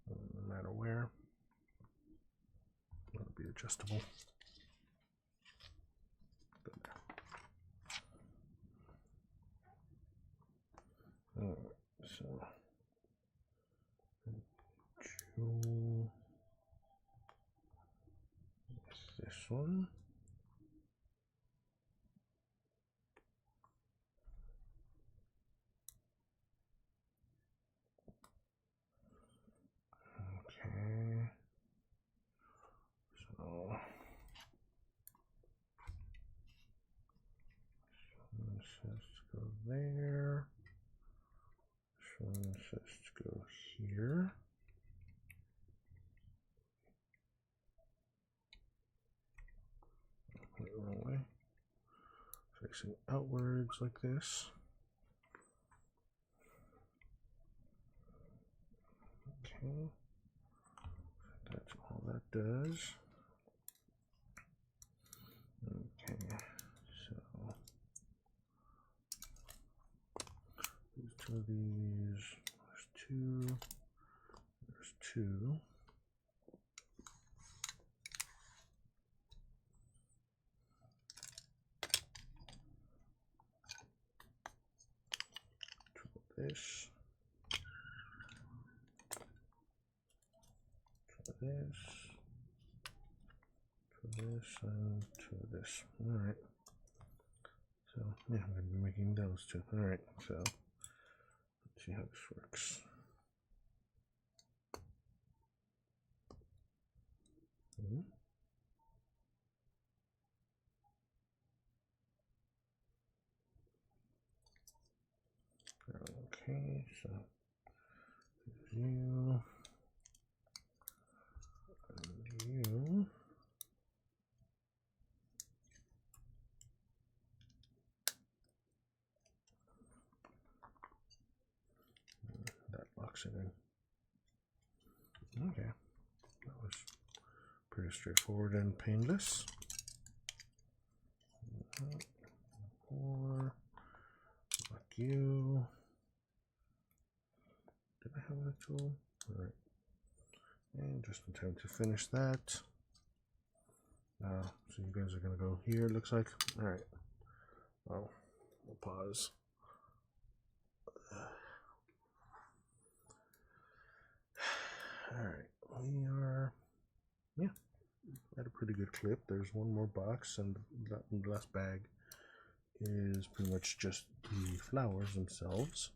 no matter where. It'll be adjustable. So this one. Okay. So this has to go there. This one has to go here. Put it the wrong way. Facing outwards like this. Okay. That's all that does. Okay. So there's two of these. There's two. There's two. This, to this, to this, and to this. All right. So yeah, I'm going to be making those two. All right. So let's see how this works. Okay, so you and you. That locks it in. Okay, that was pretty straightforward and painless. Or like you. Did I have a tool? All right. And just in time to finish that. So you guys are gonna go here, it looks like. All right. Well, we'll pause. All right, we are, yeah, at a pretty good clip. There's one more box, and the last bag is pretty much just the flowers themselves.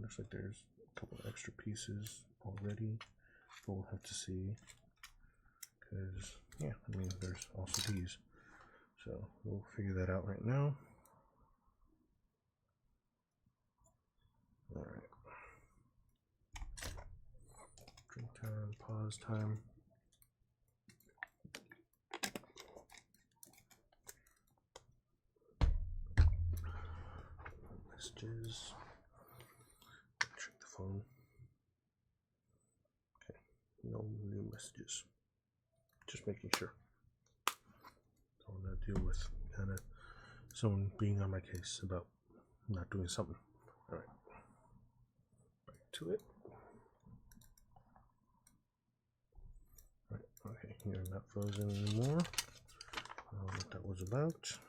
Looks like there's a couple extra pieces already, but we'll have to see. Because, yeah, I mean, there's also these. So we'll figure that out right now. All right. Drink time, pause time. Messages. Check the phone. Okay, no new messages. Just making sure. I want to deal with kind of someone being on my case about not doing something. All right, back to it. All right, okay, you're not frozen anymore. I don't know what that was about.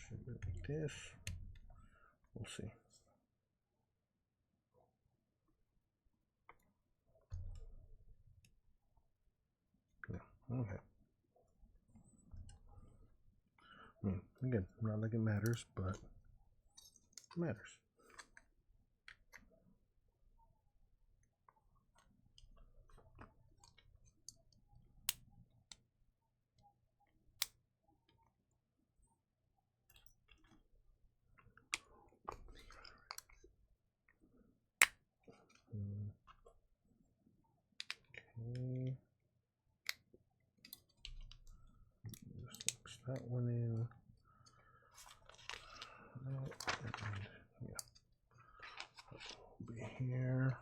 Should it like this? We'll see. Yeah, okay. I mean, again, not like it matters, but it matters. Okay. Just mix that one in. And yeah, will be here.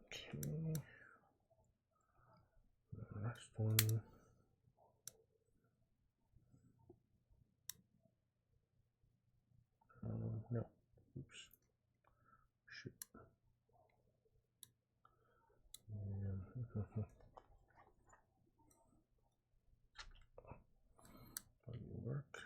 Okay. The last one. No. Oops. Shoot. Doesn't work.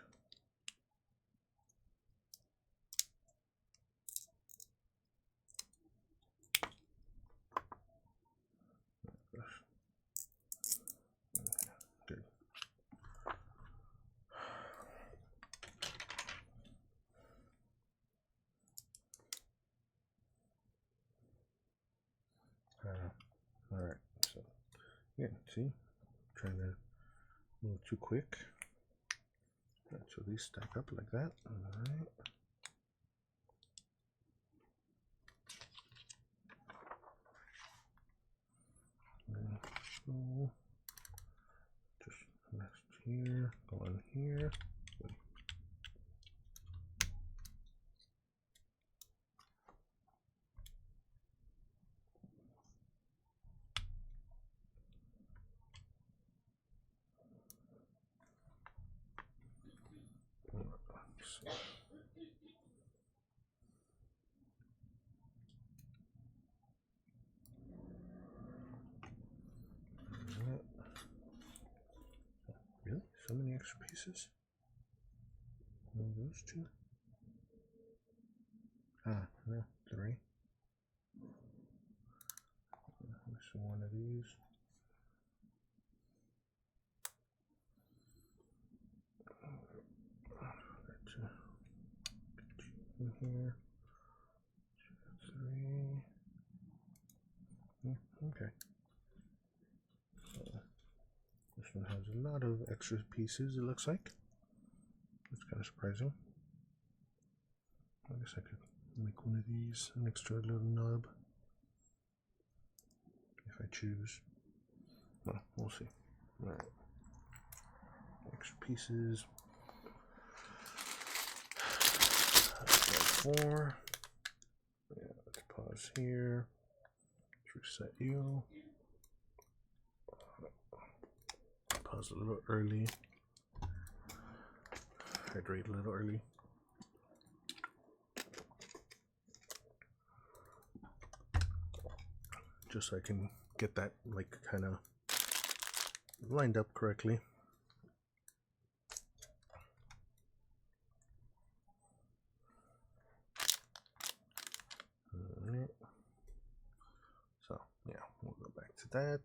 Good. All right. So yeah, see, trying to move too quick. Right, so these stack up like that. All right. So just next here, go on here. Really? So many extra pieces? Only those two? Ah, no, 3. Missing one of these. In here. 3. Okay. So this one has a lot of extra pieces, it looks like. That's kind of surprising. I guess I could make one of these an extra little nub if I choose. Well, we'll see. Alright. Extra pieces. 4. Yeah, let's pause here. Let's reset you. Pause a little early. Hydrate a little early. Just so I can get that like kind of lined up correctly. Alright. So yeah, we'll go back to that.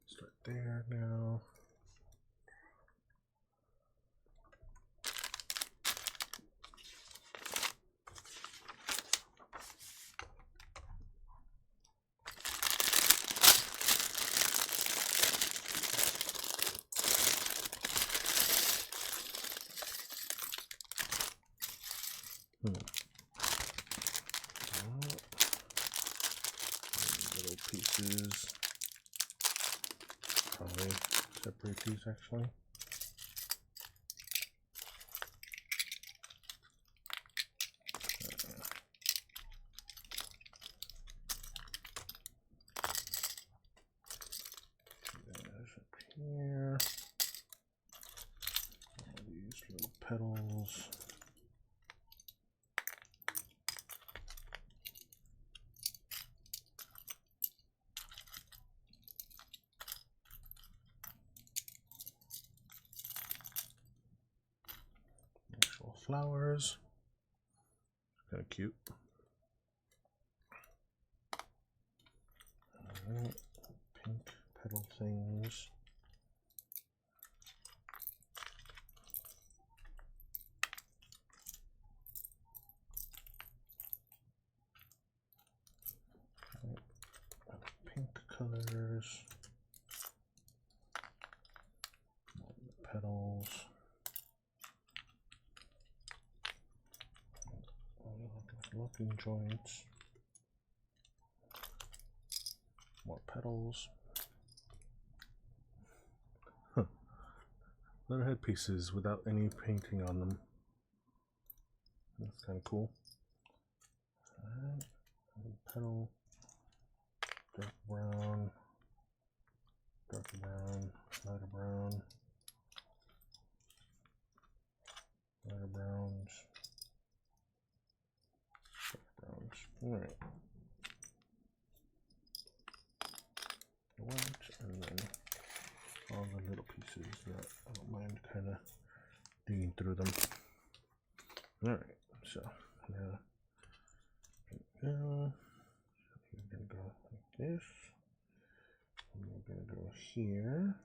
Start there now. Little pieces. Probably separate these actually. There's up here. All these little petals. flowers. Kind of cute. Alright, pink petal things. Pink colors. Petals. Locking joints. More petals. Huh. Leather headpieces without any painting on them. That's kind of cool. Alright. Petal. Dark brown. Dark brown. Lighter brown. Lighter browns. Dark browns. Alright. White, and then all the little pieces that I don't mind kind of digging through them. Alright, so now we're gonna go like this, and we're gonna go here,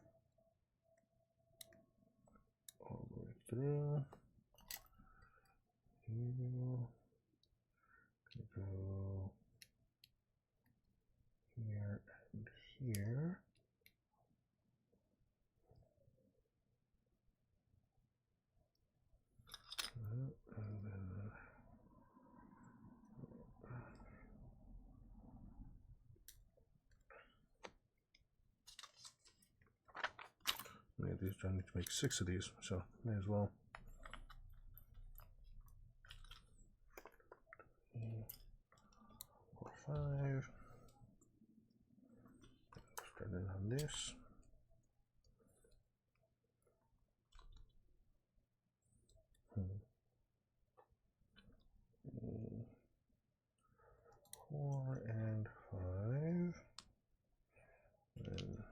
all the way through, here, go here and here. And then these, I need to make 6 of these, so may as well. 4, 5. Starting on this. Hmm. 4 and 5. And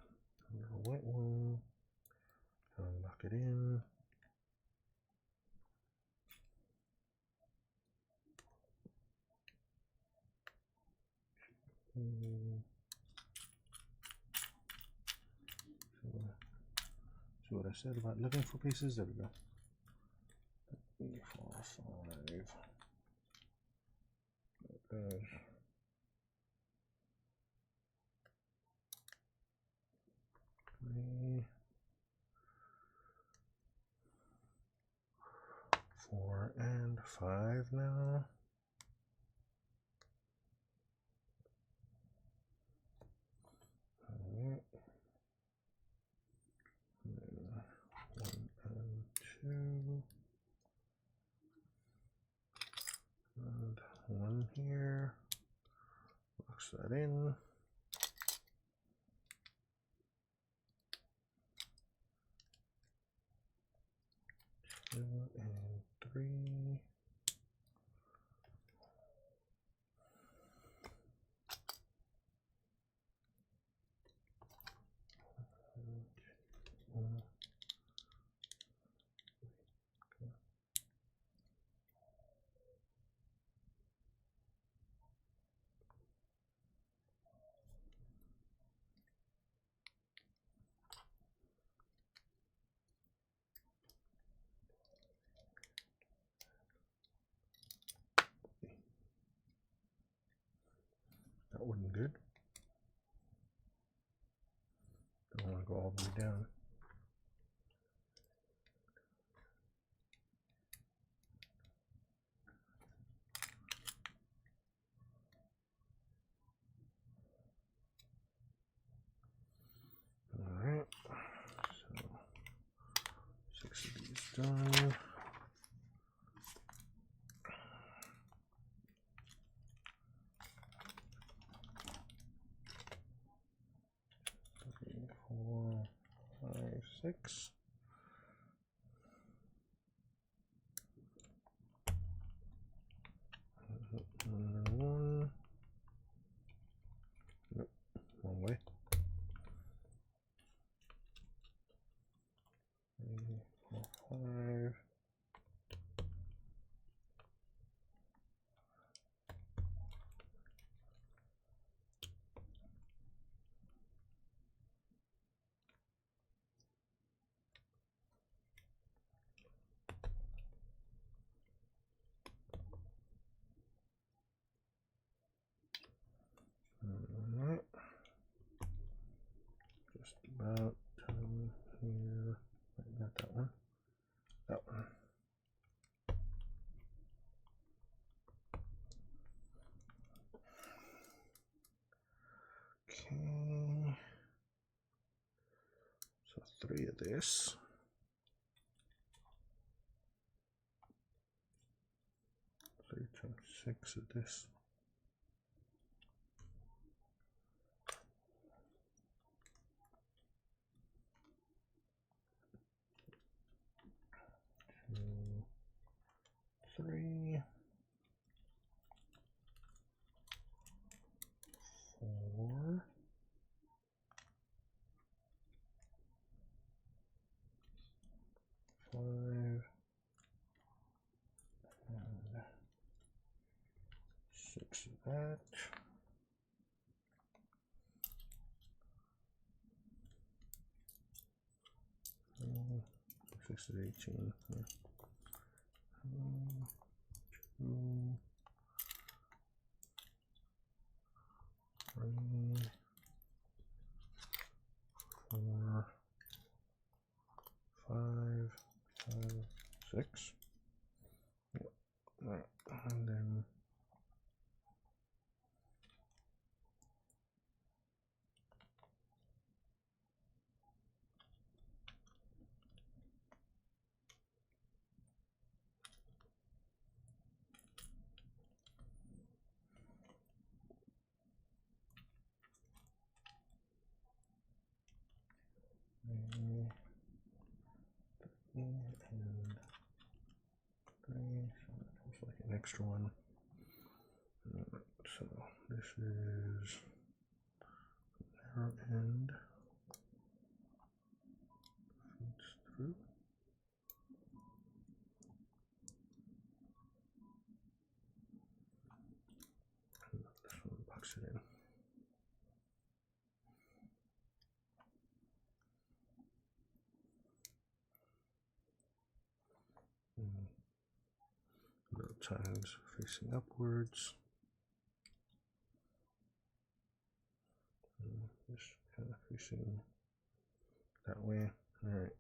a little white one. Lock it in. See what I said about looking for pieces? There we go. 3, 4, 5. Good. 3, 4, and 5 now. Alright. 1 and 2. And 1 here. Box that in. 2 and 3. That wasn't good. Don't want to go all the way down. Alright, so 6 of these done. Three, 4, 5, 6. And 1. Nope, wrong way. 3, 4, 5. this. 3 times 6 of this. Two, 3, 4, 5, and 6 of that. 6 is 18. Yeah. 2, 3, 4, 5, 6. Yep. All right. And then and 3, so that's like an extra one. So this is narrow end feeds through. And this one box it in. Little ties facing upwards. And this kind of facing that way. All right.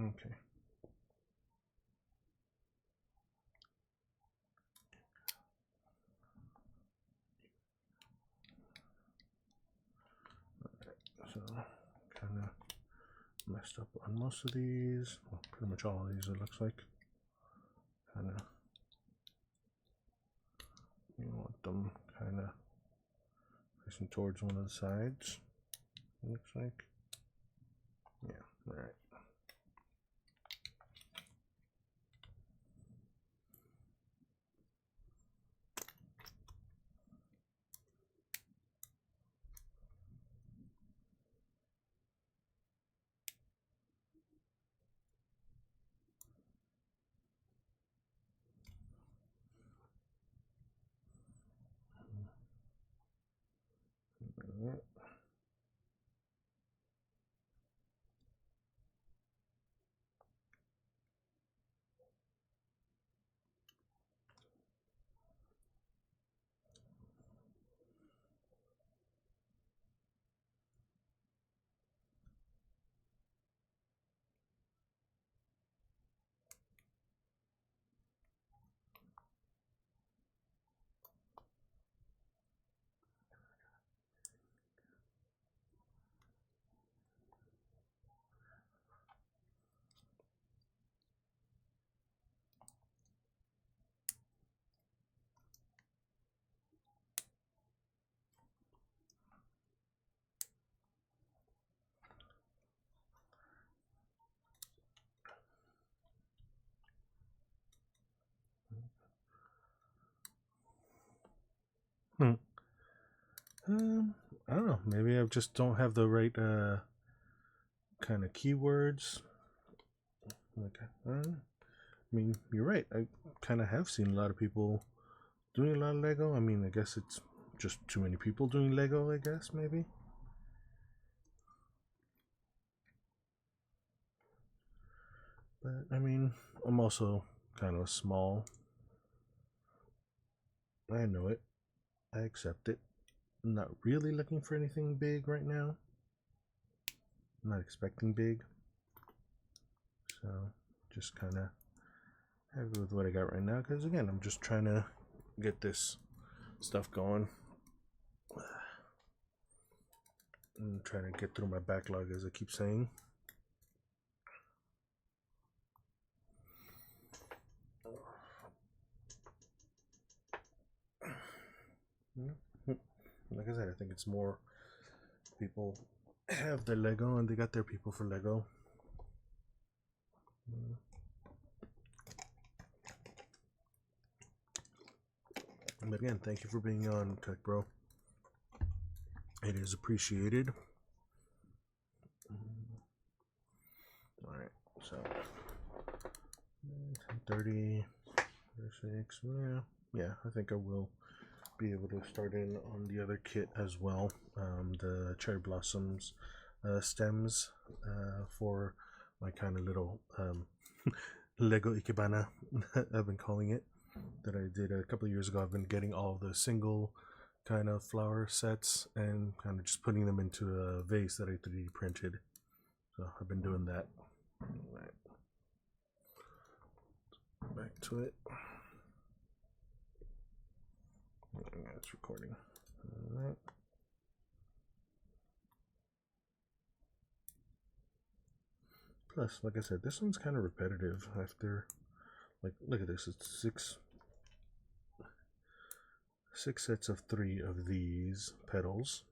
Okay. So kind of messed up on most of these. Well, pretty much all of these, it looks like. Kind of. You want them kind of facing towards one of the sides. It looks like. Yeah. All right. Hmm. I don't know. Maybe I just don't have the right kind of keywords. Like, I mean, you're right. I kind of have seen a lot of people doing a lot of Lego. I mean, I guess it's just too many people doing Lego, I guess, maybe. But, I mean, I'm also kind of small. I know it. I accept it. I'm not really looking for anything big right now. I'm not expecting big. So, just kind of happy with what I got right now. Because, again, I'm just trying to get this stuff going. I'm trying to get through my backlog, as I keep saying. Like I said, I think it's more people have their Lego and they got their people for Lego. But again, thank you for being on, Tech Bro. It is appreciated. Alright, so 10:30, 36, yeah, I think I will be able to start in on the other kit as well. The cherry blossoms stems for my kind of little Lego Ikebana, I've been calling it, that I did a couple of years ago. I've been getting all the single kind of flower sets and kind of just putting them into a vase that I 3D printed. So I've been doing that. Right. Back to it. Yeah, it's recording. All right. Plus, like I said, this one's kind of repetitive after, like, look at this, it's six sets of 3 of these petals,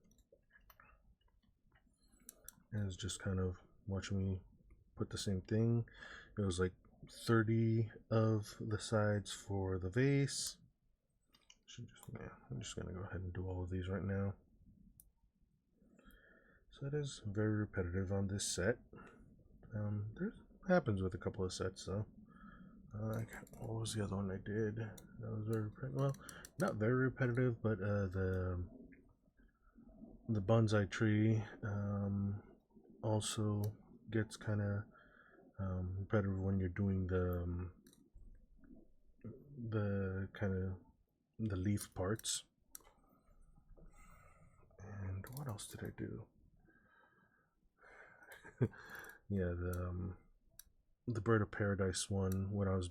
and it's just kind of watching me put the same thing. It was like 30 of the sides for the vase. I'm just gonna go ahead and do all of these right now. So it is very repetitive on this set. There happens with a couple of sets though. What was the other one I did? That was very well, not very repetitive, but the bonsai tree also gets kind of repetitive when you're doing the kind of the leaf parts. And what else did I do? Yeah, the bird of paradise one when I was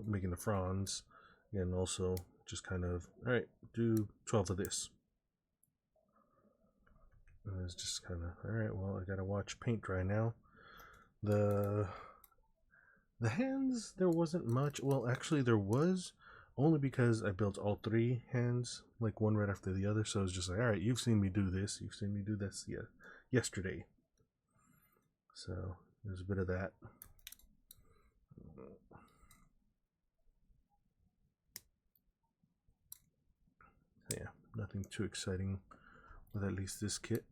making the fronds, and also just kind of, all right, do 12 of this. And it's just kind of, all right, well, I gotta watch paint dry now. The hands, there wasn't much. Well, actually there was, only because I built all 3 hands, like one right after the other. So I was just like, all right, you've seen me do this, yesterday. So there's a bit of that. Yeah, nothing too exciting with at least this kit.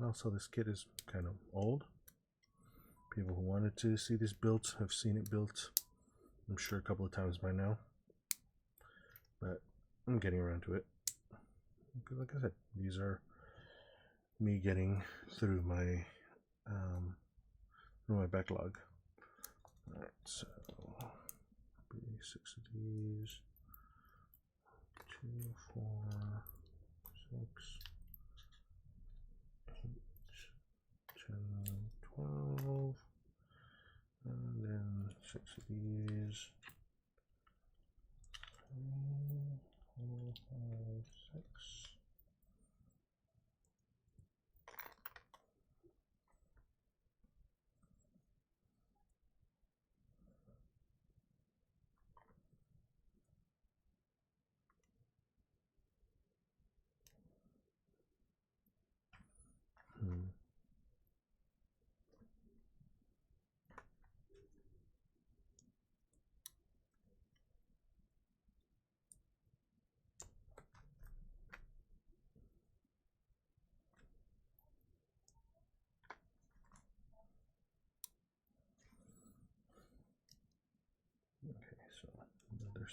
Also, this kit is kind of old. People who wanted to see this built have seen it built, I'm sure, a couple of times by now. But I'm getting around to it. Because like I said, these are me getting through my backlog. Alright, so 6 of these. 2, 4, 6, 8, 10, 12, and then 6 of these. 3, 4, 5, 6.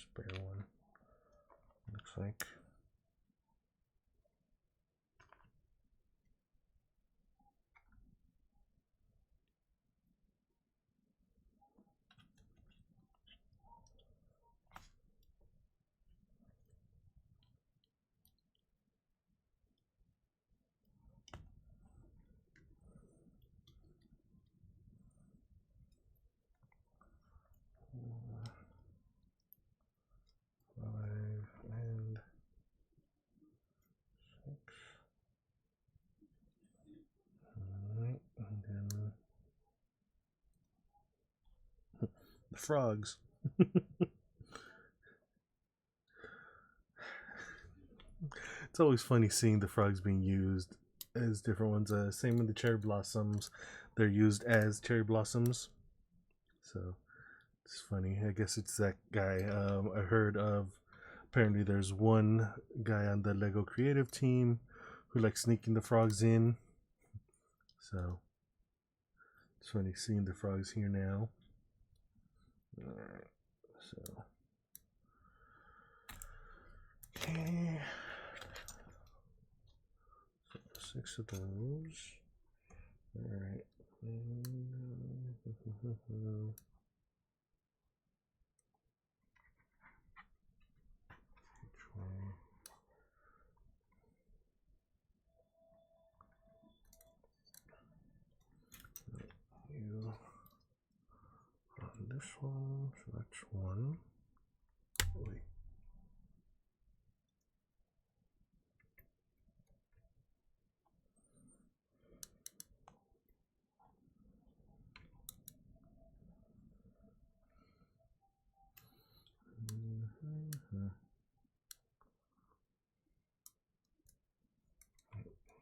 spare one. Looks like. And 6. Alright, and then the frogs. It's always funny seeing the frogs being used as different ones. Same with the cherry blossoms. They're used as cherry blossoms. So it's funny. I guess it's that guy. I heard of, apparently there's one guy on the Lego creative team who likes sneaking the frogs in. So it's funny seeing the frogs here now. Alright, so okay. 6 of those. Alright. Which way? You on this one, so that's 1. Wait.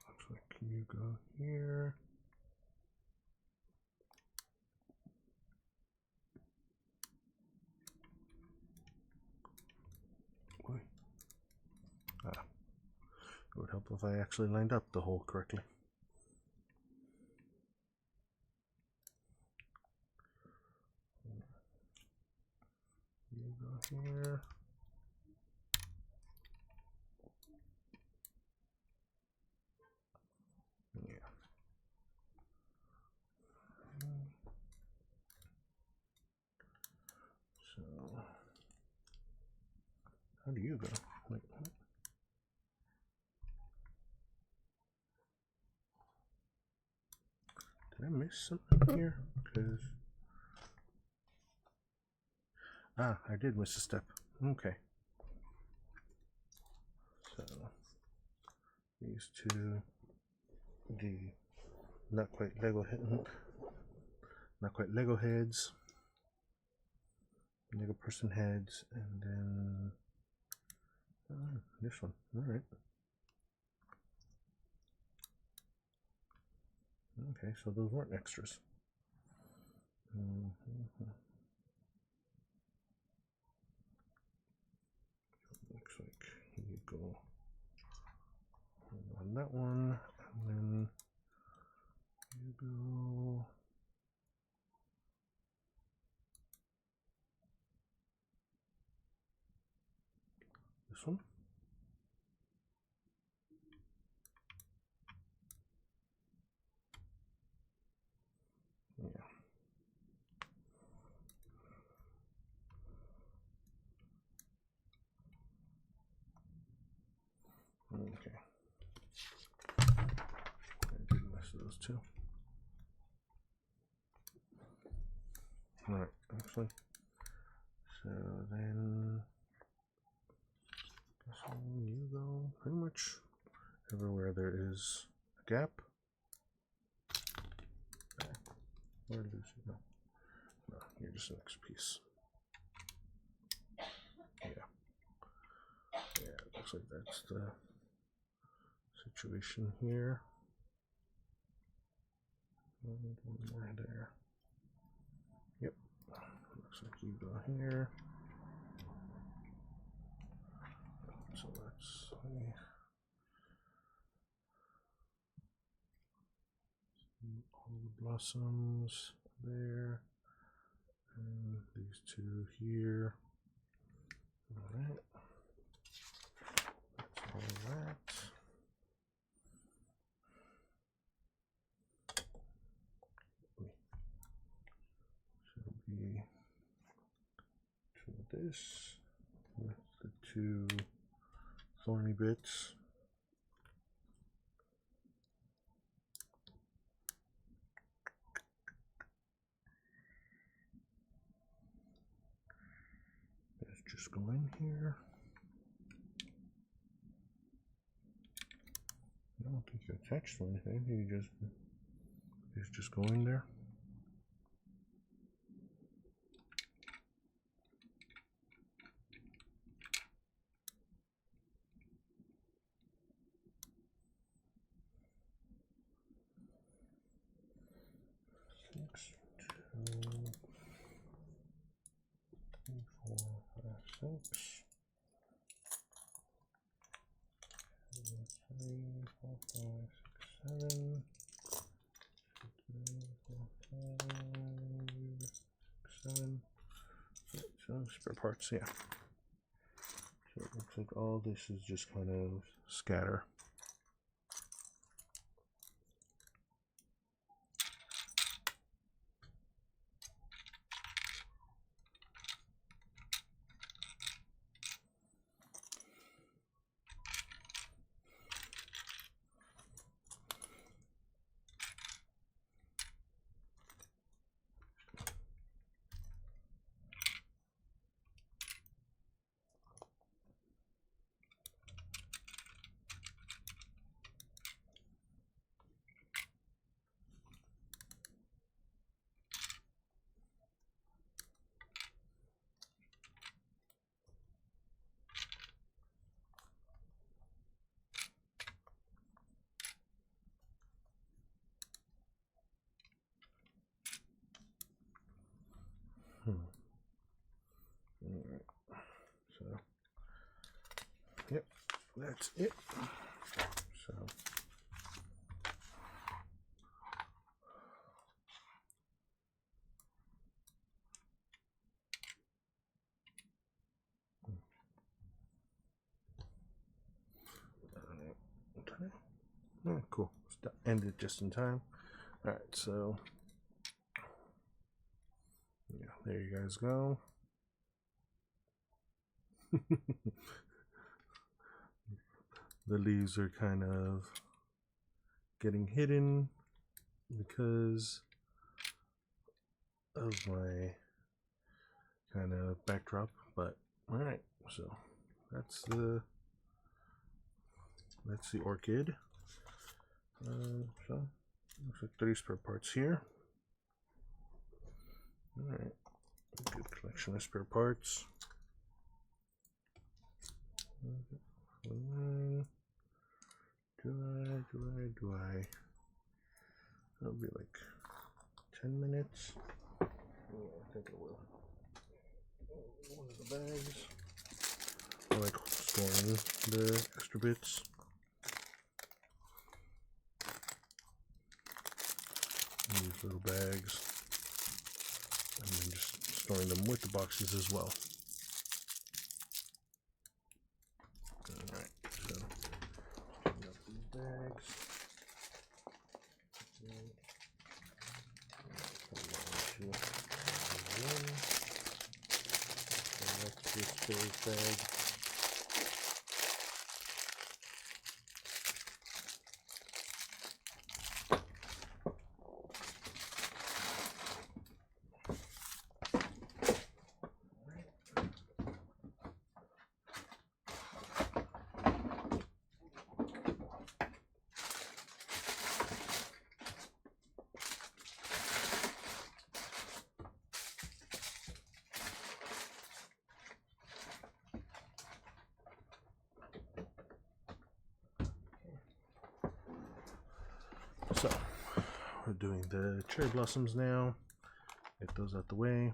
Looks like you go here. Boy. It would help if I actually lined up the hole correctly. You go here. Yeah. So, how do you go? Wait, what? Did I miss something here? Because I did miss a step. Okay. So these two, the not quite Lego heads, Lego person heads, and then this one. All right. Okay, so those weren't extras. Looks like you go on that one, and then you go this one. Yeah. Okay. I did miss those two. Alright, actually. So then you go pretty much everywhere there is a gap. Where did you go? No, you're just the next piece. Yeah. Yeah, it looks like that's the situation here. And one more there. Yep. Looks like you go here. So that's all the blossoms there. And these two here. this with the two thorny bits. Let's just go in here. I don't think you're attached to anything. You just go in there. Six, 2, 3, 4, 5, 6. 3, 4, 5, 6, 7. 7. So spare parts, yeah. So it looks like all this is just kind of scatter. Alright, so yep, that's it. So oh, cool. Ended just in time. Alright, so yeah, there you guys go. The leaves are kind of getting hidden because of my kind of backdrop, but all right, so that's the orchid. So looks like 30 spare parts here. All right, good collection of spare parts. Do I? That'll be like 10 minutes. Yeah, I think I will. One of the bags. I like storing the extra bits. In these little bags. And then just storing them with the boxes as well. Alright, so picking up these bags. That's the storage bag. So, we're doing the cherry blossoms now. Get those out the way.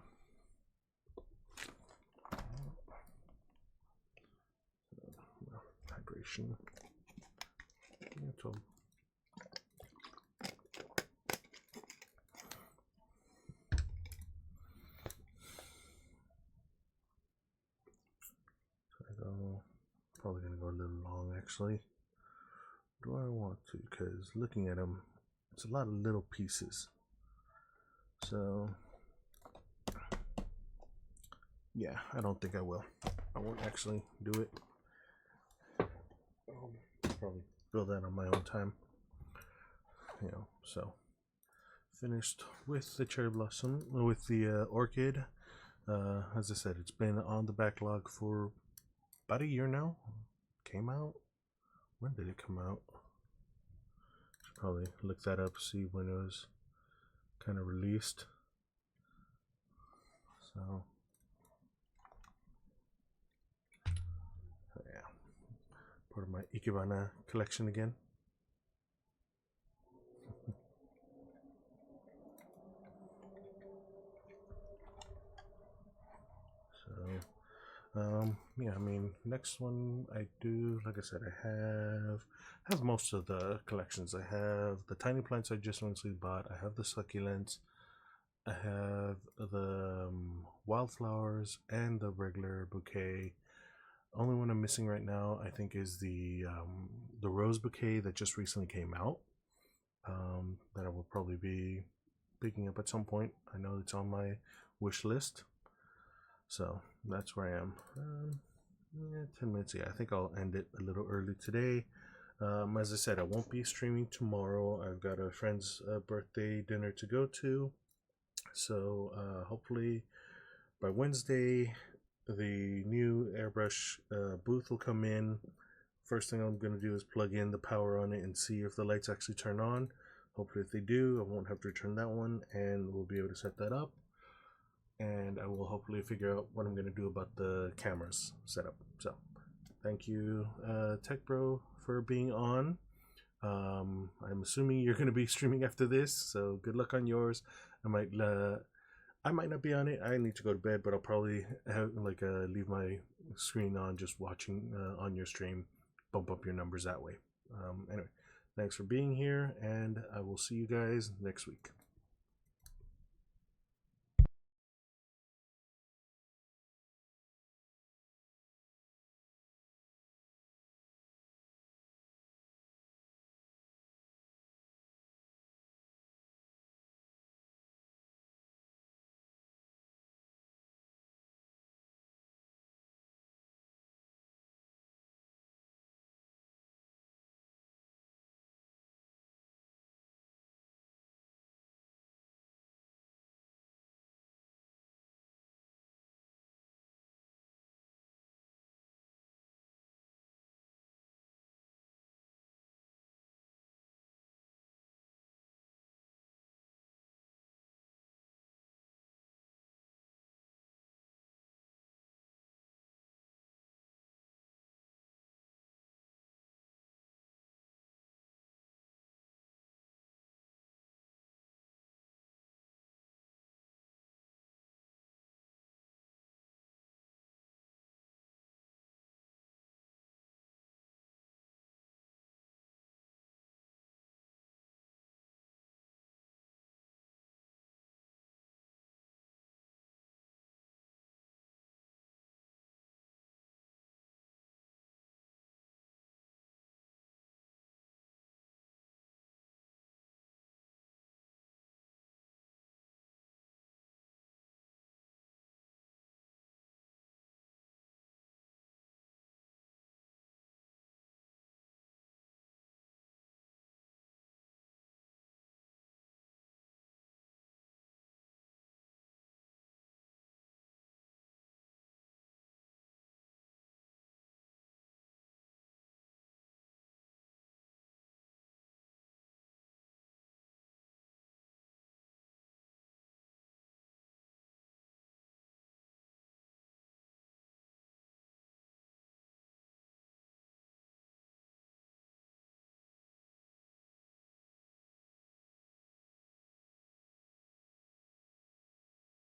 Hydration. That's all. Probably gonna go a little long actually. Do I want to? Because looking at them, it's a lot of little pieces. So yeah, I don't think I will. I won't actually do it. Probably build that on my own time. You know, so finished with the cherry blossom, with the orchid. As I said, it's been on the backlog for about a year now. Came out. When did it come out? Should probably look that up, see when it was kind of released. So yeah, part of my Ikebana collection again. So yeah, I mean, next one I do, like I said, I have most of the collections. I have the tiny plants I just recently bought. I have the succulents. I have the wildflowers and the regular bouquet. Only one I'm missing right now, I think, is the rose bouquet that just recently came out. That I will probably be picking up at some point. I know it's on my wish list. So that's where I am. Yeah, 10 minutes. Yeah, I think I'll end it a little early today. As I said, I won't be streaming tomorrow. I've got a friend's birthday dinner to go to. So hopefully by Wednesday, the new airbrush booth will come in. First thing I'm going to do is plug in the power on it and see if the lights actually turn on. Hopefully if they do, I won't have to return that one, and we'll be able to set that up. And I will hopefully figure out what I'm going to do about the cameras setup. So thank you, Tech Bro, for being on. I'm assuming you're going to be streaming after this, so good luck on yours. I might not be on it. I need to go to bed, but I'll probably have leave my screen on, just watching on your stream, bump up your numbers that way. Anyway, thanks for being here, and I will see you guys next week.